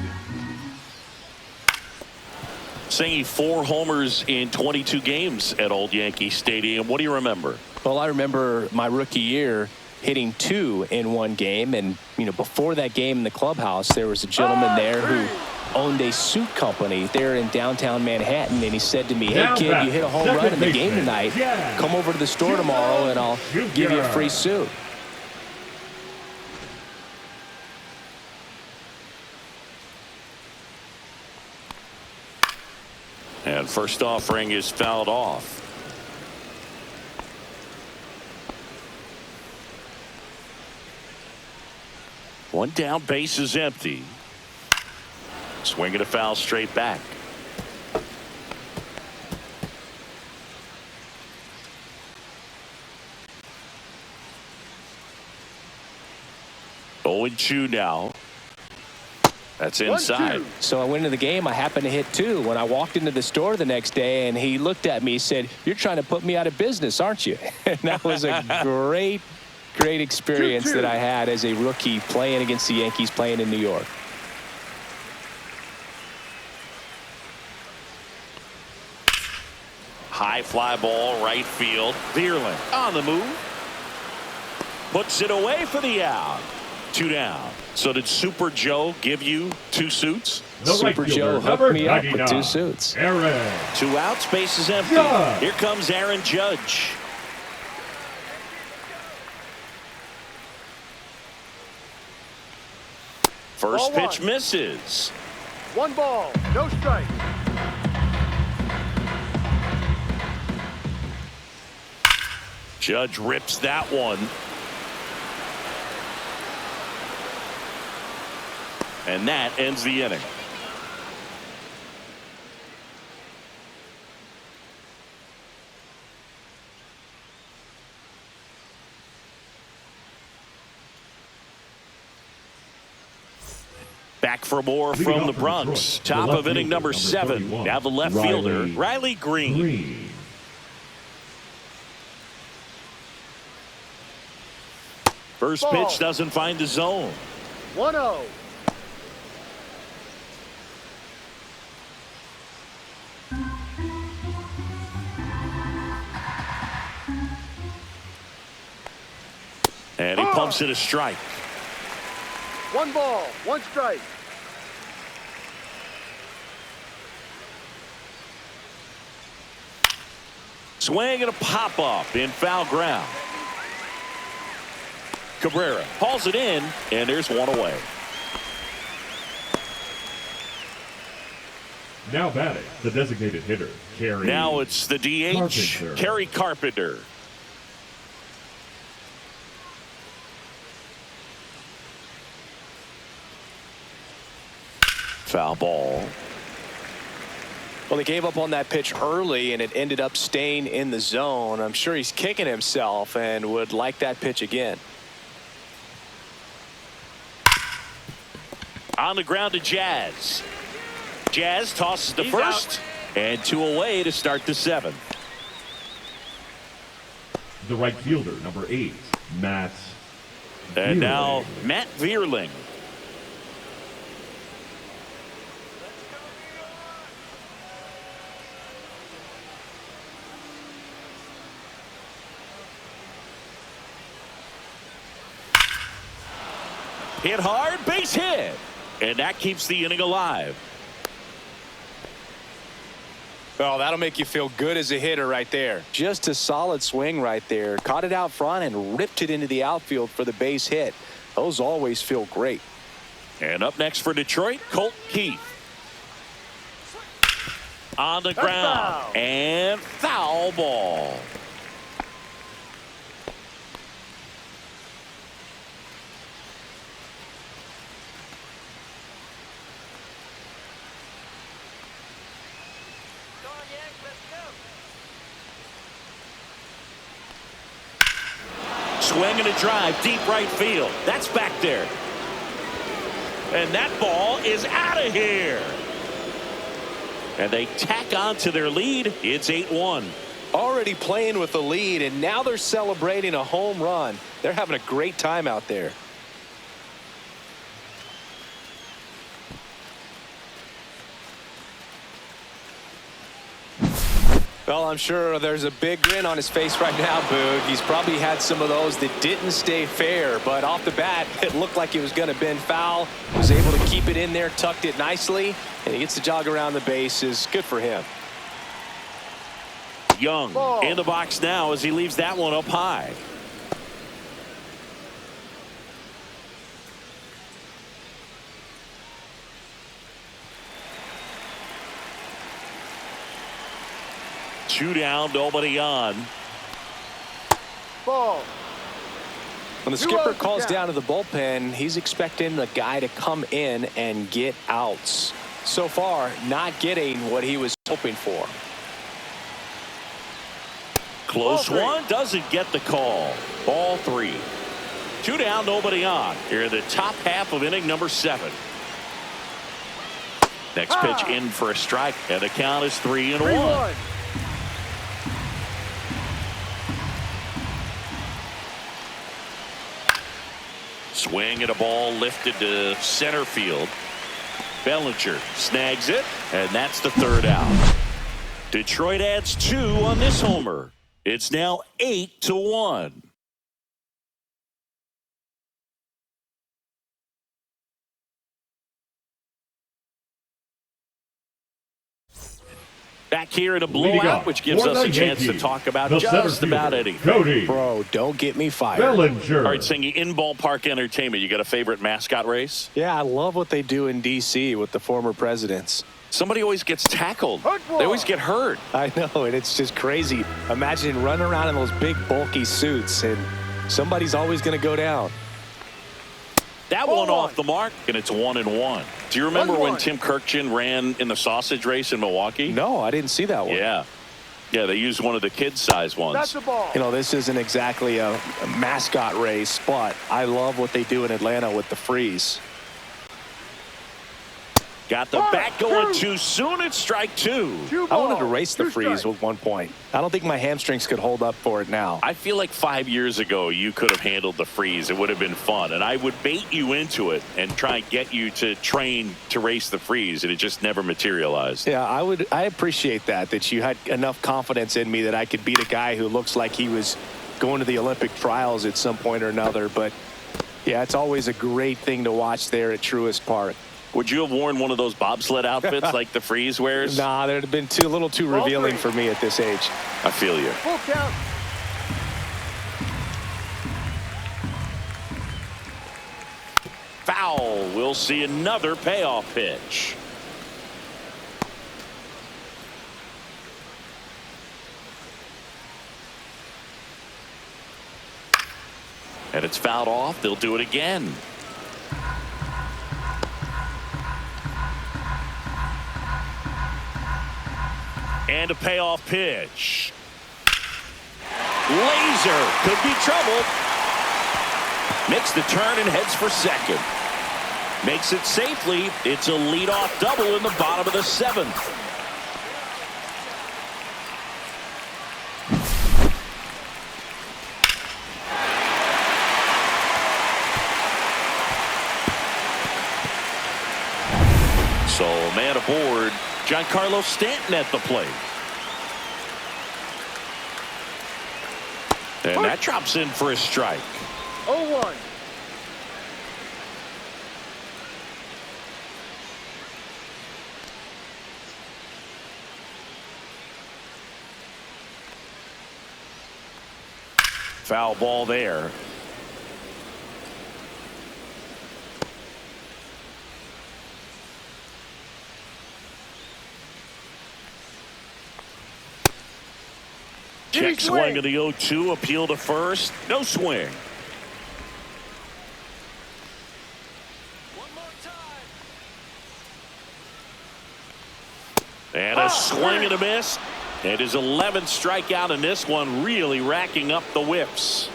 Singing 4 homers in 22 games at Old Yankee Stadium. What do you remember? Well, I remember my rookie year hitting 2 in one game, and before that game in the clubhouse, there was a gentleman there who owned a suit company there in downtown Manhattan, and he said to me, "Hey kid, you hit a home run in the game tonight. Come over to the store tomorrow and I'll give you a free suit." And first offering is fouled off. One down, base is empty. Swing and a foul straight back. Oh, and 2 now. That's inside. So I went into the game. I happened to hit 2 when I walked into the store the next day, and he looked at me and said, "You're trying to put me out of business, aren't you?" And that was a great experience that I had as a rookie playing against the Yankees, playing in New York. High fly ball, right field. Vierling on the move. Puts it away for the out. 2 down. So did Super Joe give you 2 suits? Super Joe hooked me up with 2 suits. Aaron. 2 outs, base is empty. Judge. Here comes Aaron Judge. First pitch misses. 1 ball, no strike. Judge rips that one. And that ends the inning. Back for more from the Bronx. Top of inning number 7. Now the left fielder, Riley Green. First pitch doesn't find the zone. 1-0. And he pumps it a strike. 1 ball, 1 strike. Swing and a pop-up in foul ground. Cabrera hauls it in, and there's 1 away. Now batting, the designated hitter, Kerry. Now it's the DH, Carpenter. Kerry Carpenter. Foul ball. Well, they gave up on that pitch early, and it ended up staying in the zone. I'm sure he's kicking himself and would like that pitch again. On the ground to Jazz. Jazz tosses the first, and 2 away to start the 7th. The right fielder, number 8, Matt. And Vierling. now Matt Vierling. Hit hard, base hit. And that keeps the inning alive. Well, that'll make you feel good as a hitter right there. Just a solid swing right there. Caught it out front and ripped it into the outfield for the base hit. Those always feel great. And up next for Detroit, Colt Keith. On the ground. Foul. And foul ball. Come on, Yanks, let's go. Swing and a drive, deep right field. That's back there. And that ball is out of here. And they tack on to their lead. It's 8-1. Already playing with the lead, and now they're celebrating a home run. They're having a great time out there. Well, I'm sure there's a big grin on his face right now, Boog. He's probably had some of those that didn't stay fair, but off the bat, it looked like it was going to bend foul. Was able to keep it in there, tucked it nicely, and he gets to jog around the bases. Good for him. Young in the box now as he leaves that one up high. Two down, nobody on. Ball. When the skipper calls down to the bullpen, he's expecting the guy to come in and get outs. So far, not getting what he was hoping for. Close one, doesn't get the call. Ball 3. Two down, nobody on. Here in the top half of inning number 7. Next pitch in for a strike, and the count is 3-1. Swing and a ball lifted to center field. Bellinger snags it, and that's the 3rd out. Detroit adds 2 on this homer. It's now 8-1. Back here in a Leading blowout, off which gives for us the a chance to Yankees, talk about the center just about fielder, anything. Cody Bro, don't get me fired. Bellinger. All right, Singy, in ballpark entertainment, you got a favorite mascot race? Yeah, I love what they do in D.C. with the former presidents. Somebody always gets tackled. Hurt ball. They always get hurt. I know, and it's just crazy. Imagine running around in those big, bulky suits, and somebody's always going to go down. That Ball one off one. the mark, and it's 1-1. Do you remember when 1-1. Tim Kirkjian ran in the sausage race in Milwaukee? No, I didn't see that one. Yeah. Yeah, they used one of the kid-sized That's ones. the ball. You know, this isn't exactly a mascot race, but I love what they do in Atlanta with the freeze. Got the bat going too soon. It's strike two. I wanted to race the 2 freeze strikes. at one point. I don't think my hamstrings could hold up for it now. I feel like 5 years ago you could have handled the freeze. It would have been fun. And I would bait you into it and try and get you to train to race the freeze. And it just never materialized. Yeah, I appreciate that you had enough confidence in me that I could beat a guy who looks like he was going to the Olympic trials at some point or another. But yeah, it's always a great thing to watch there at Truist Park. Would you have worn one of those bobsled outfits like the freeze wears? Nah, they'd have been a little too Ball revealing three. for me at this age. I feel you. Full count. Foul. We'll see another payoff pitch. And it's fouled off. They'll do it again. And a payoff pitch. Laser could be trouble. Makes the turn and heads for second. Makes it safely. It's a leadoff double in the bottom of the seventh. So man aboard, Giancarlo Stanton at the plate. And that drops in for a strike. 0-1. Foul ball there. Check swing of the 0-2. Appeal to first. No swing. And a swing and a miss. And his 11th strikeout in this one, really racking up the whiffs.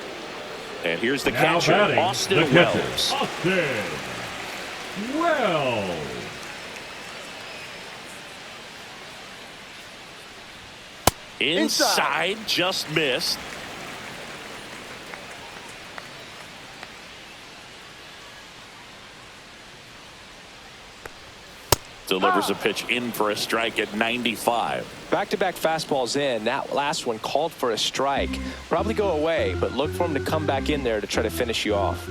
And here's the Now catcher, batting, Austin the catcher, Wells. Austin Wells. Inside, just missed. Delivers a pitch in for a strike at 95. Back-to-back fastballs in. That last one called for a strike. Probably go away, but look for him to come back in there to try to finish you off.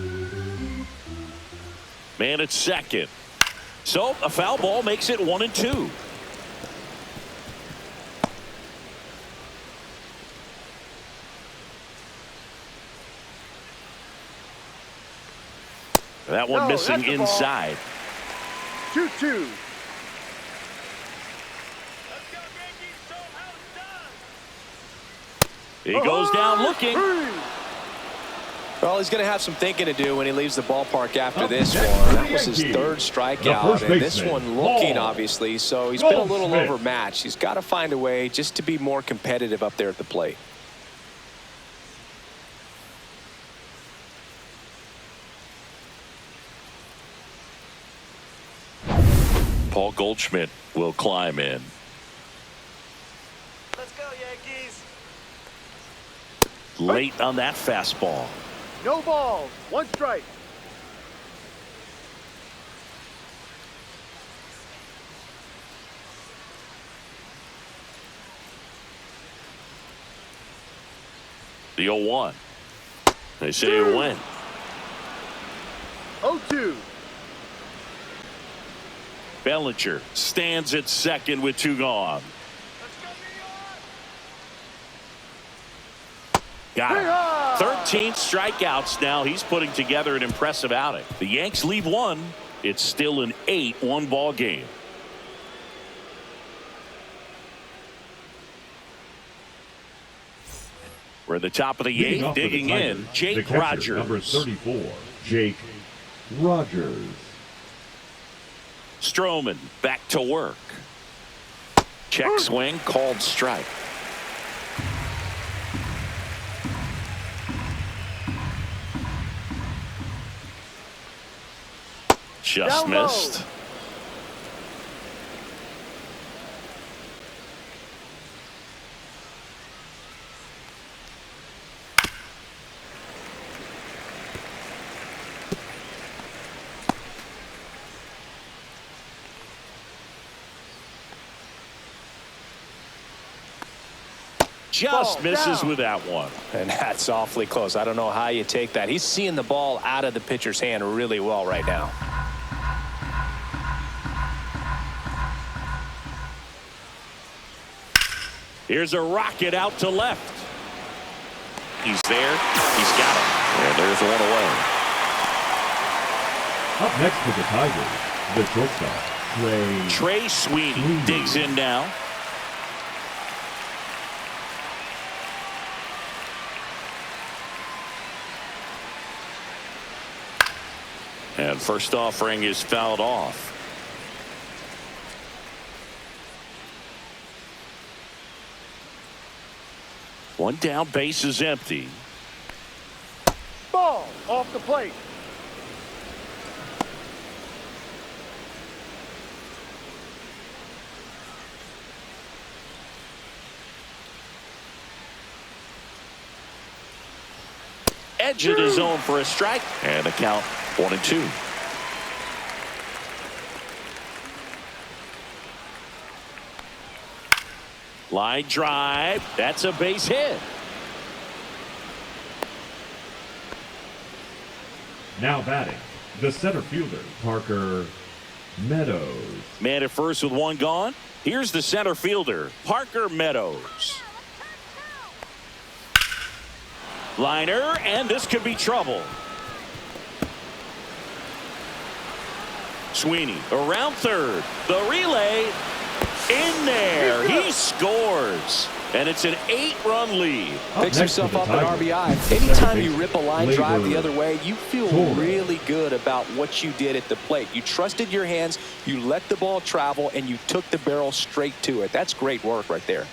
Man at second. So a foul ball makes it 1-2. That one No, missing that's the ball. inside. 2-2. He goes down looking. Well, he's going to have some thinking to do when he leaves the ballpark after Up this next one. for the That was his Yankees, third the strikeout, first and this baseman, one looking, Paul obviously. So he's been a little Goldschmidt. overmatched. He's got to find a way just to be more competitive up there at the plate. Paul Goldschmidt will climb in. Let's go, Yankees. Late on that fastball. No balls. 1 strike. The 0-1. They say it went. 0-2. Bellinger stands at second with 2 gone. Let's Got it. 13 strikeouts now. He's putting together an impressive outing. The Yanks leave one. It's still an 8-1 ball game. We're at the top of the 8th, digging in. Jake Rogers. Number 34, Jake Rogers. Stroman back to work. Check swing, called strike. Just missed. Just misses with that one. And that's awfully close. I don't know how you take that. He's seeing the ball out of the pitcher's hand really well right now. Here's a rocket out to left. He's there. He's got it. And there's one away. Up next for the Tigers, the shortstop, Trey Sweeney digs in now. And first offering is fouled off. One down, base is empty. Ball off the plate. Edge of his zone for a strike. And the count 1-2. Line drive. That's a base hit. Now batting, the center fielder, Parker Meadows. Man at first with one gone. Here's the center fielder, Parker Meadows. Liner, and this could be trouble. Sweeney around third. The relay in there. He scores. And it's an 8-run lead. Picks himself up an RBI. Anytime you rip a line drive the other way, you feel really good about what you did at the plate. You trusted your hands, you let the ball travel, and you took the barrel straight to it. That's great work right there.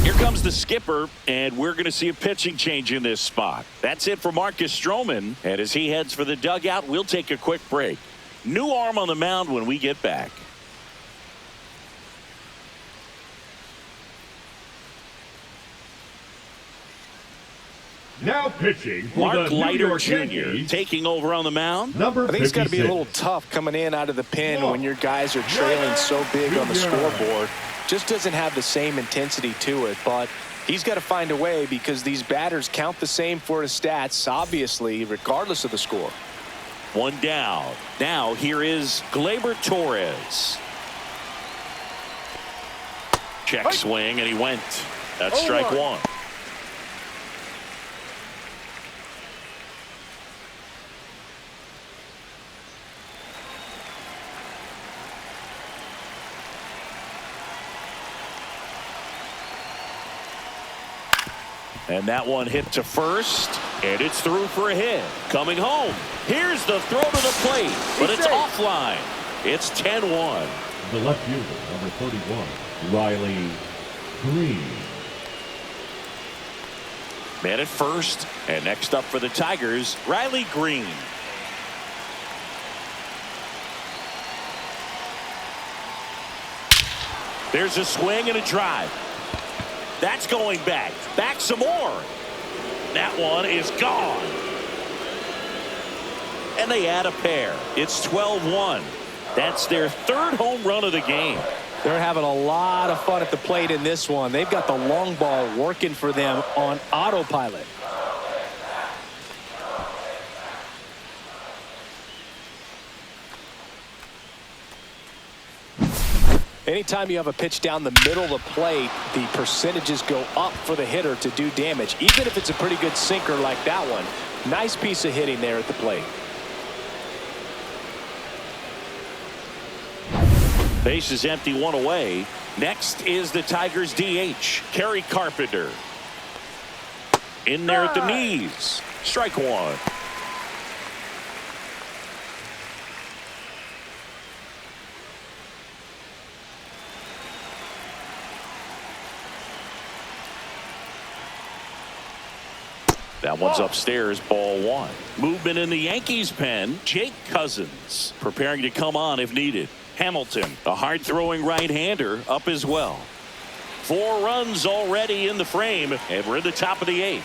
Here comes the skipper, and we're going to see a pitching change in this spot. That's it for Marcus Stroman, and as he heads for the dugout, we'll take a quick break. New arm on the mound when we get back. Now pitching for Mark the Leiter New York Jr. Yankees, taking over on the mound. number I think it's got to be a 56. little tough coming in out of the pen when your guys are trailing so big on the scoreboard. Just doesn't have the same intensity to it, but he's got to find a way because these batters count the same for his stats, obviously, regardless of the score. One down. Now here is Gleyber Torres. Check swing, and he went. That's strike one. And that one hit to first, and it's through for a hit. Coming home. Here's the throw to the plate, but it's offline. It's 10-1. The left fielder, number 31, Riley Green. Man at first, and next up for the Tigers, Riley Green. There's a swing and a drive. That's going back. Back some more. That one is gone. And they add a pair. It's 12-1. That's their third home run of the game. They're having a lot of fun at the plate in this one. They've got the long ball working for them on autopilot. anytime you have a pitch down the middle of the plate, the percentages go up for the hitter to do damage, even if it's a pretty good sinker like that one. Nice piece of hitting there at the plate. Base is empty, one away. Next is the Tigers DH, Kerry Carpenter. In there at the knees. Strike one. That one's upstairs, ball one. Movement in the Yankees pen. Jake Cousins preparing to come on if needed. Hamilton, a hard-throwing right-hander, up as well. 4 runs already in the frame, and we're in the top of the 8th.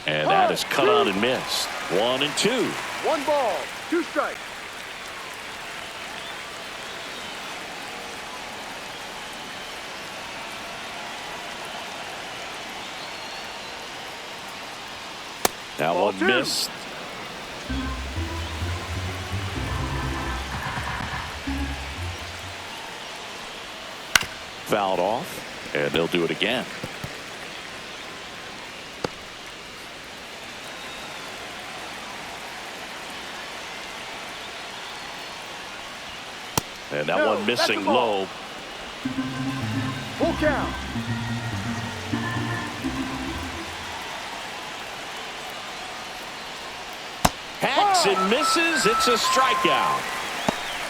And that is cut on and missed. 1 and 2. 1 ball, 2 strikes. That Ball one 2. missed. Fouled off, and they'll do it again. And that one missing low. Full count. Hacks and misses. It's a strikeout.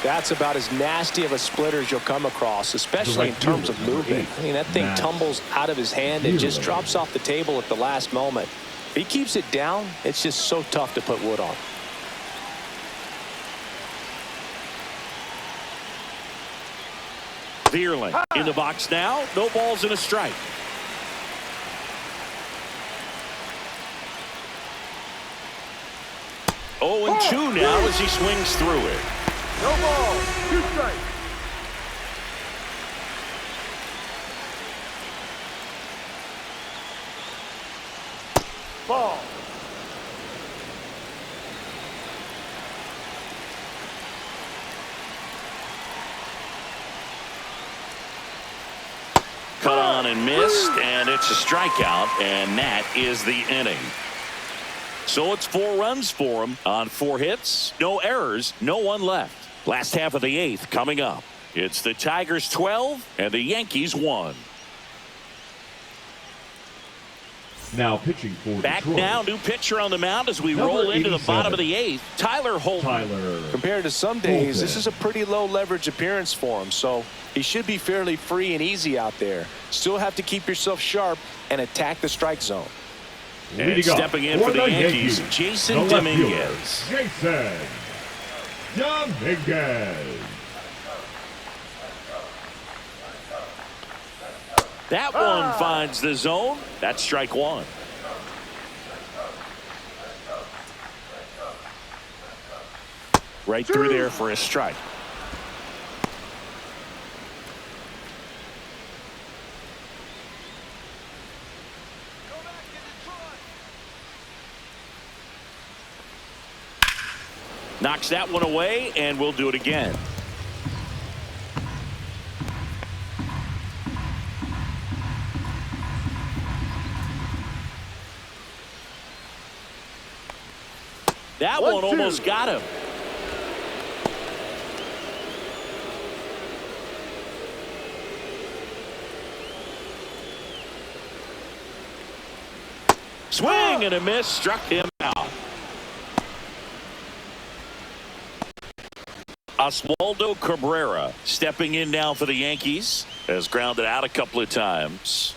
That's about as nasty of a splitter as you'll come across, especially in terms of movement. I mean, that thing tumbles out of his hand and just drops off the table at the last moment. If he keeps it down, it's just so tough to put wood on. Vierling in the box now. No balls and a strike. Oh, and 2 now as he swings through it. No ball, 2 strikes. Ball. Cut on and missed, and it's a strikeout, and that is the inning. So it's 4 runs for him on 4 hits, no errors, no one left. Last half of the 8th coming up. It's the Tigers 12 and the Yankees 1. Now pitching for Back Detroit. now, new pitcher on the mound as we Number roll into the 87. bottom of the 8th. Tyler Holton. Compared to some days, Bullpen. this is a pretty low leverage appearance for him, so he should be fairly free and easy out there. Still have to keep yourself sharp and attack the strike zone. And Leading up stepping in for the Yankees, Jason the left fielder, Dominguez. Jason Dominguez. That one finds the zone. That's strike one. Right through there for a strike. Knocks that one away, and we'll do it again. That one almost got him. Swing and a miss, struck him out. Oswaldo Cabrera stepping in now for the Yankees. Has grounded out a couple of times.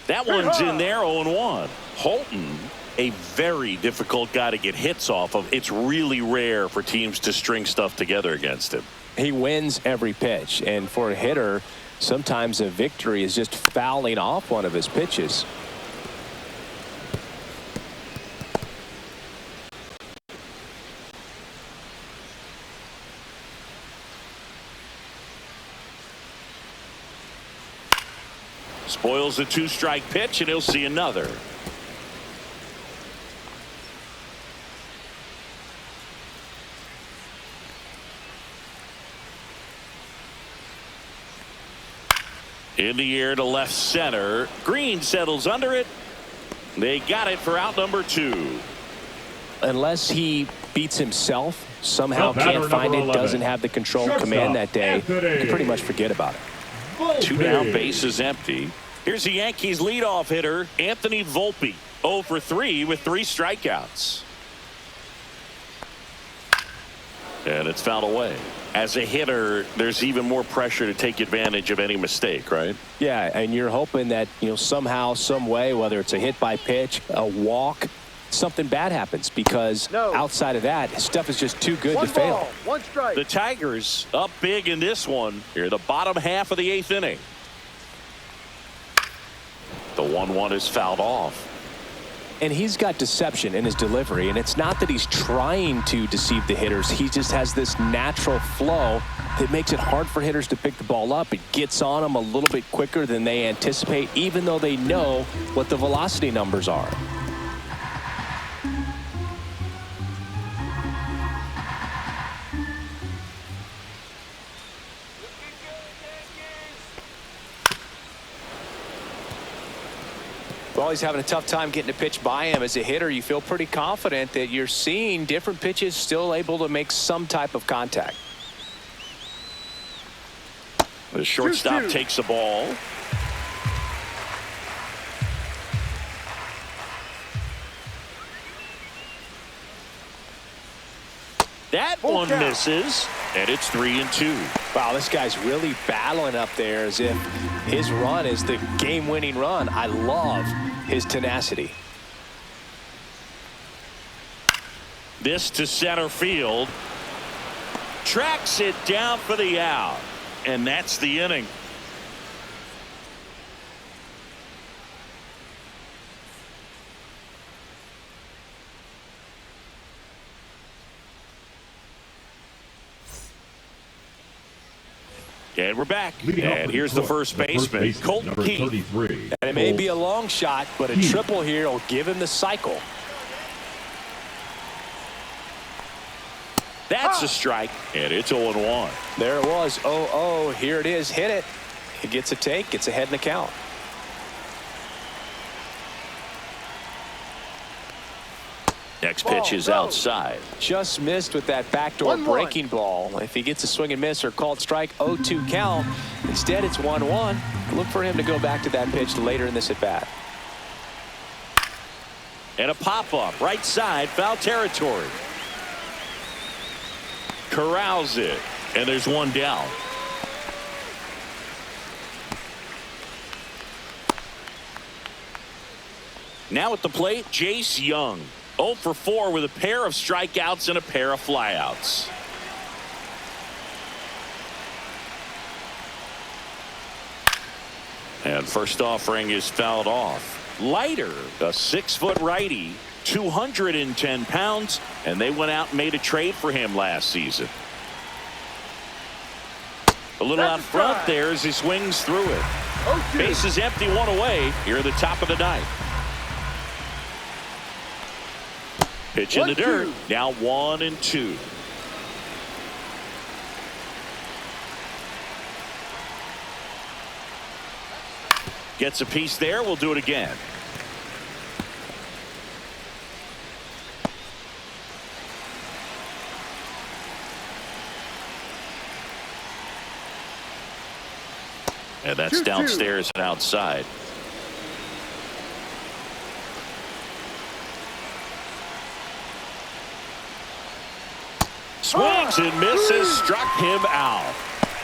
That one's in there, 0-1. Holton, a very difficult guy to get hits off of. It's really rare for teams to string stuff together against him. He wins every pitch, and for a hitter, sometimes a victory is just fouling off one of his pitches. Spoils a 2-strike pitch, and he'll see another. In the air to left center. Green settles under it. They got it for out number 2. Unless he beats himself, somehow can't find it, doesn't have the control command that day, you can pretty much forget about it. 2 down, bases empty. Here's the Yankees leadoff hitter, Anthony Volpe. 0 for 3 with 3 strikeouts. And it's fouled away. As a hitter, there's even more pressure to take advantage of any mistake, right? Yeah, and you're hoping that, somehow, some way, whether it's a hit by pitch, a walk, something bad happens, because outside of that, stuff is just too good to fail. 1 strike. The Tigers up big in this one here, the bottom half of the 8th inning. The 1-1 is fouled off. And he's got deception in his delivery, and it's not that he's trying to deceive the hitters. He just has this natural flow that makes it hard for hitters to pick the ball up. It gets on them a little bit quicker than they anticipate, even though they know what the velocity numbers are. Well, he's having a tough time getting a pitch by him. As a hitter, you feel pretty confident that you're seeing different pitches still able to make some type of contact. The shortstop takes the ball. That one misses, and it's 3-2. Wow, this guy's really battling up there as if his run is the game-winning run. I love his tenacity. This to center field. Tracks it down for the out, and that's the inning. And we're back. And here's the first baseman, Colton Keith. And it may be a long shot, but a triple here will give him the cycle. That's a strike, and it's 0-1. There it was, 0-0. Here it is, hit it. He gets a take, gets ahead in the count. Next pitch is outside. Just missed with that backdoor breaking ball. If he gets a swing and miss or called strike, 0-2 count. Instead, it's 1-1. Look for him to go back to that pitch later in this at bat. And a pop-up, right side, foul territory. Corrals it, and there's one down. Now at the plate, Jace Young. 0 for 4 with a pair of strikeouts and a pair of flyouts. And first offering is fouled off. Leiter, a 6-foot righty, 210 pounds, and they went out and made a trade for him last season. A little out front there as he swings through it. Base is empty, 1 away here at the top of the 9th. Pitch in the dirt. Now 1-2. Gets a piece there. We'll do it again. And that's downstairs and outside. Swings and misses, struck him out.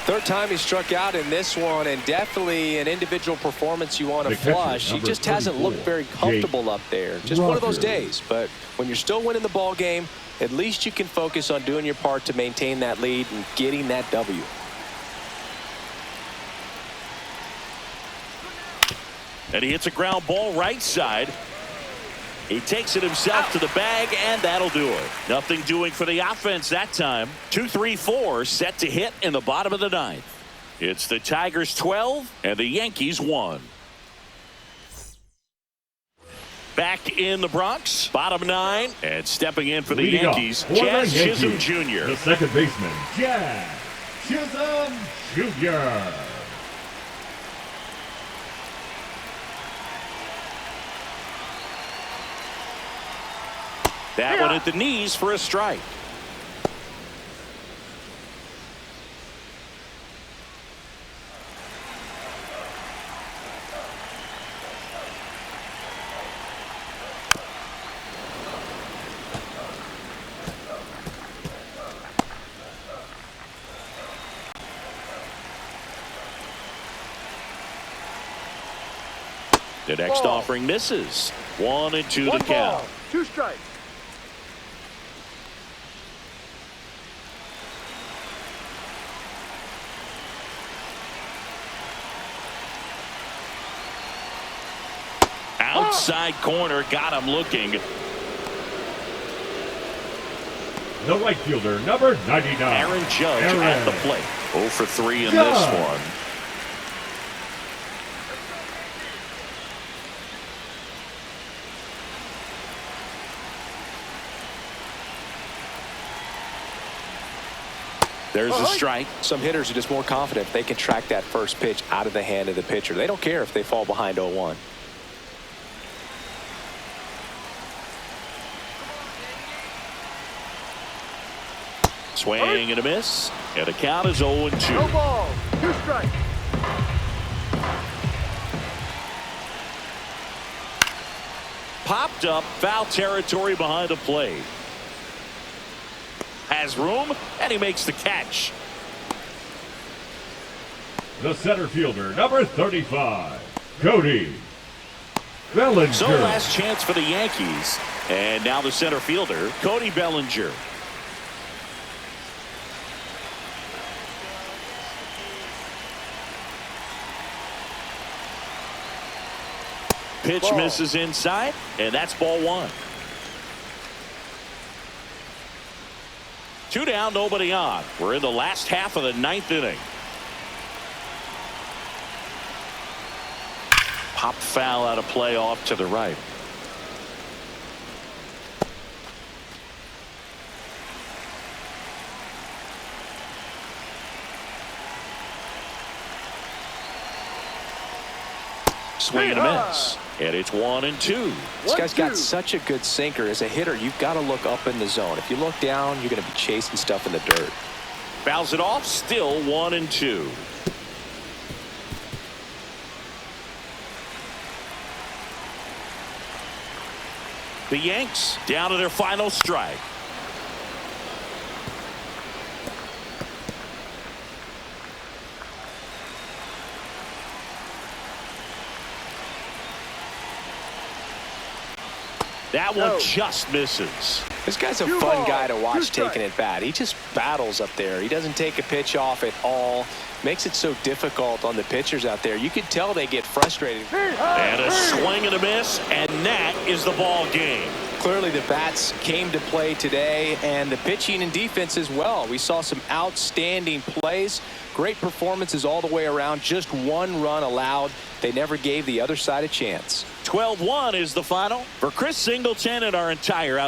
Third time he struck out in this one, and definitely an individual performance you want to flush. He just hasn't looked very comfortable up there. Just one of those days. But when you're still winning the ball game, at least you can focus on doing your part to maintain that lead and getting that W. And he hits a ground ball right side. He takes it himself to the bag, and that'll do it. Nothing doing for the offense that time. 2-3-4 set to hit in the bottom of the 9th. It's the Tigers 12 and the Yankees 1. Back in the Bronx, bottom 9, and stepping in for the Yankees, Jazz Chisholm Jr. The second baseman, Jazz Chisholm Jr. That one at the knees for a strike. The next offering misses. 1-2 to count. 2 strikes. Outside corner, got him looking. The right fielder, number 99. Aaron Judge at the plate. 0 for 3 in this one. There's a strike. Some hitters are just more confident they can track that first pitch out of the hand of the pitcher. They don't care if they fall behind 0-1. Swing and a miss. And the count is 0-2. No ball. 2 strikes. Popped up, foul territory behind the plate. Has room, and he makes the catch. The center fielder, number 35, Cody Bellinger. So last chance for the Yankees. And now the center fielder, Cody Bellinger. Pitch misses inside, and that's ball 1. 2 down, nobody on. We're in the last half of the 9th inning. Pop foul out of play off to the right. Swing and a miss. And it's 1-2. This guy's got such a good sinker. As a hitter, you've got to look up in the zone. If you look down, you're going to be chasing stuff in the dirt. Fouls it off. Still 1-2. The Yanks down to their final strike. That one just misses. This guy's a fun guy to watch taking at bat. He just battles up there. He doesn't take a pitch off at all. Makes it so difficult on the pitchers out there. You can tell they get frustrated. And a swing and a miss, and that is the ball game. Clearly the bats came to play today, and the pitching and defense as well. We saw some outstanding plays. Great performances all the way around. Just 1 run allowed. They never gave the other side a chance. 12-1 is the final. For Chris Singleton and our entire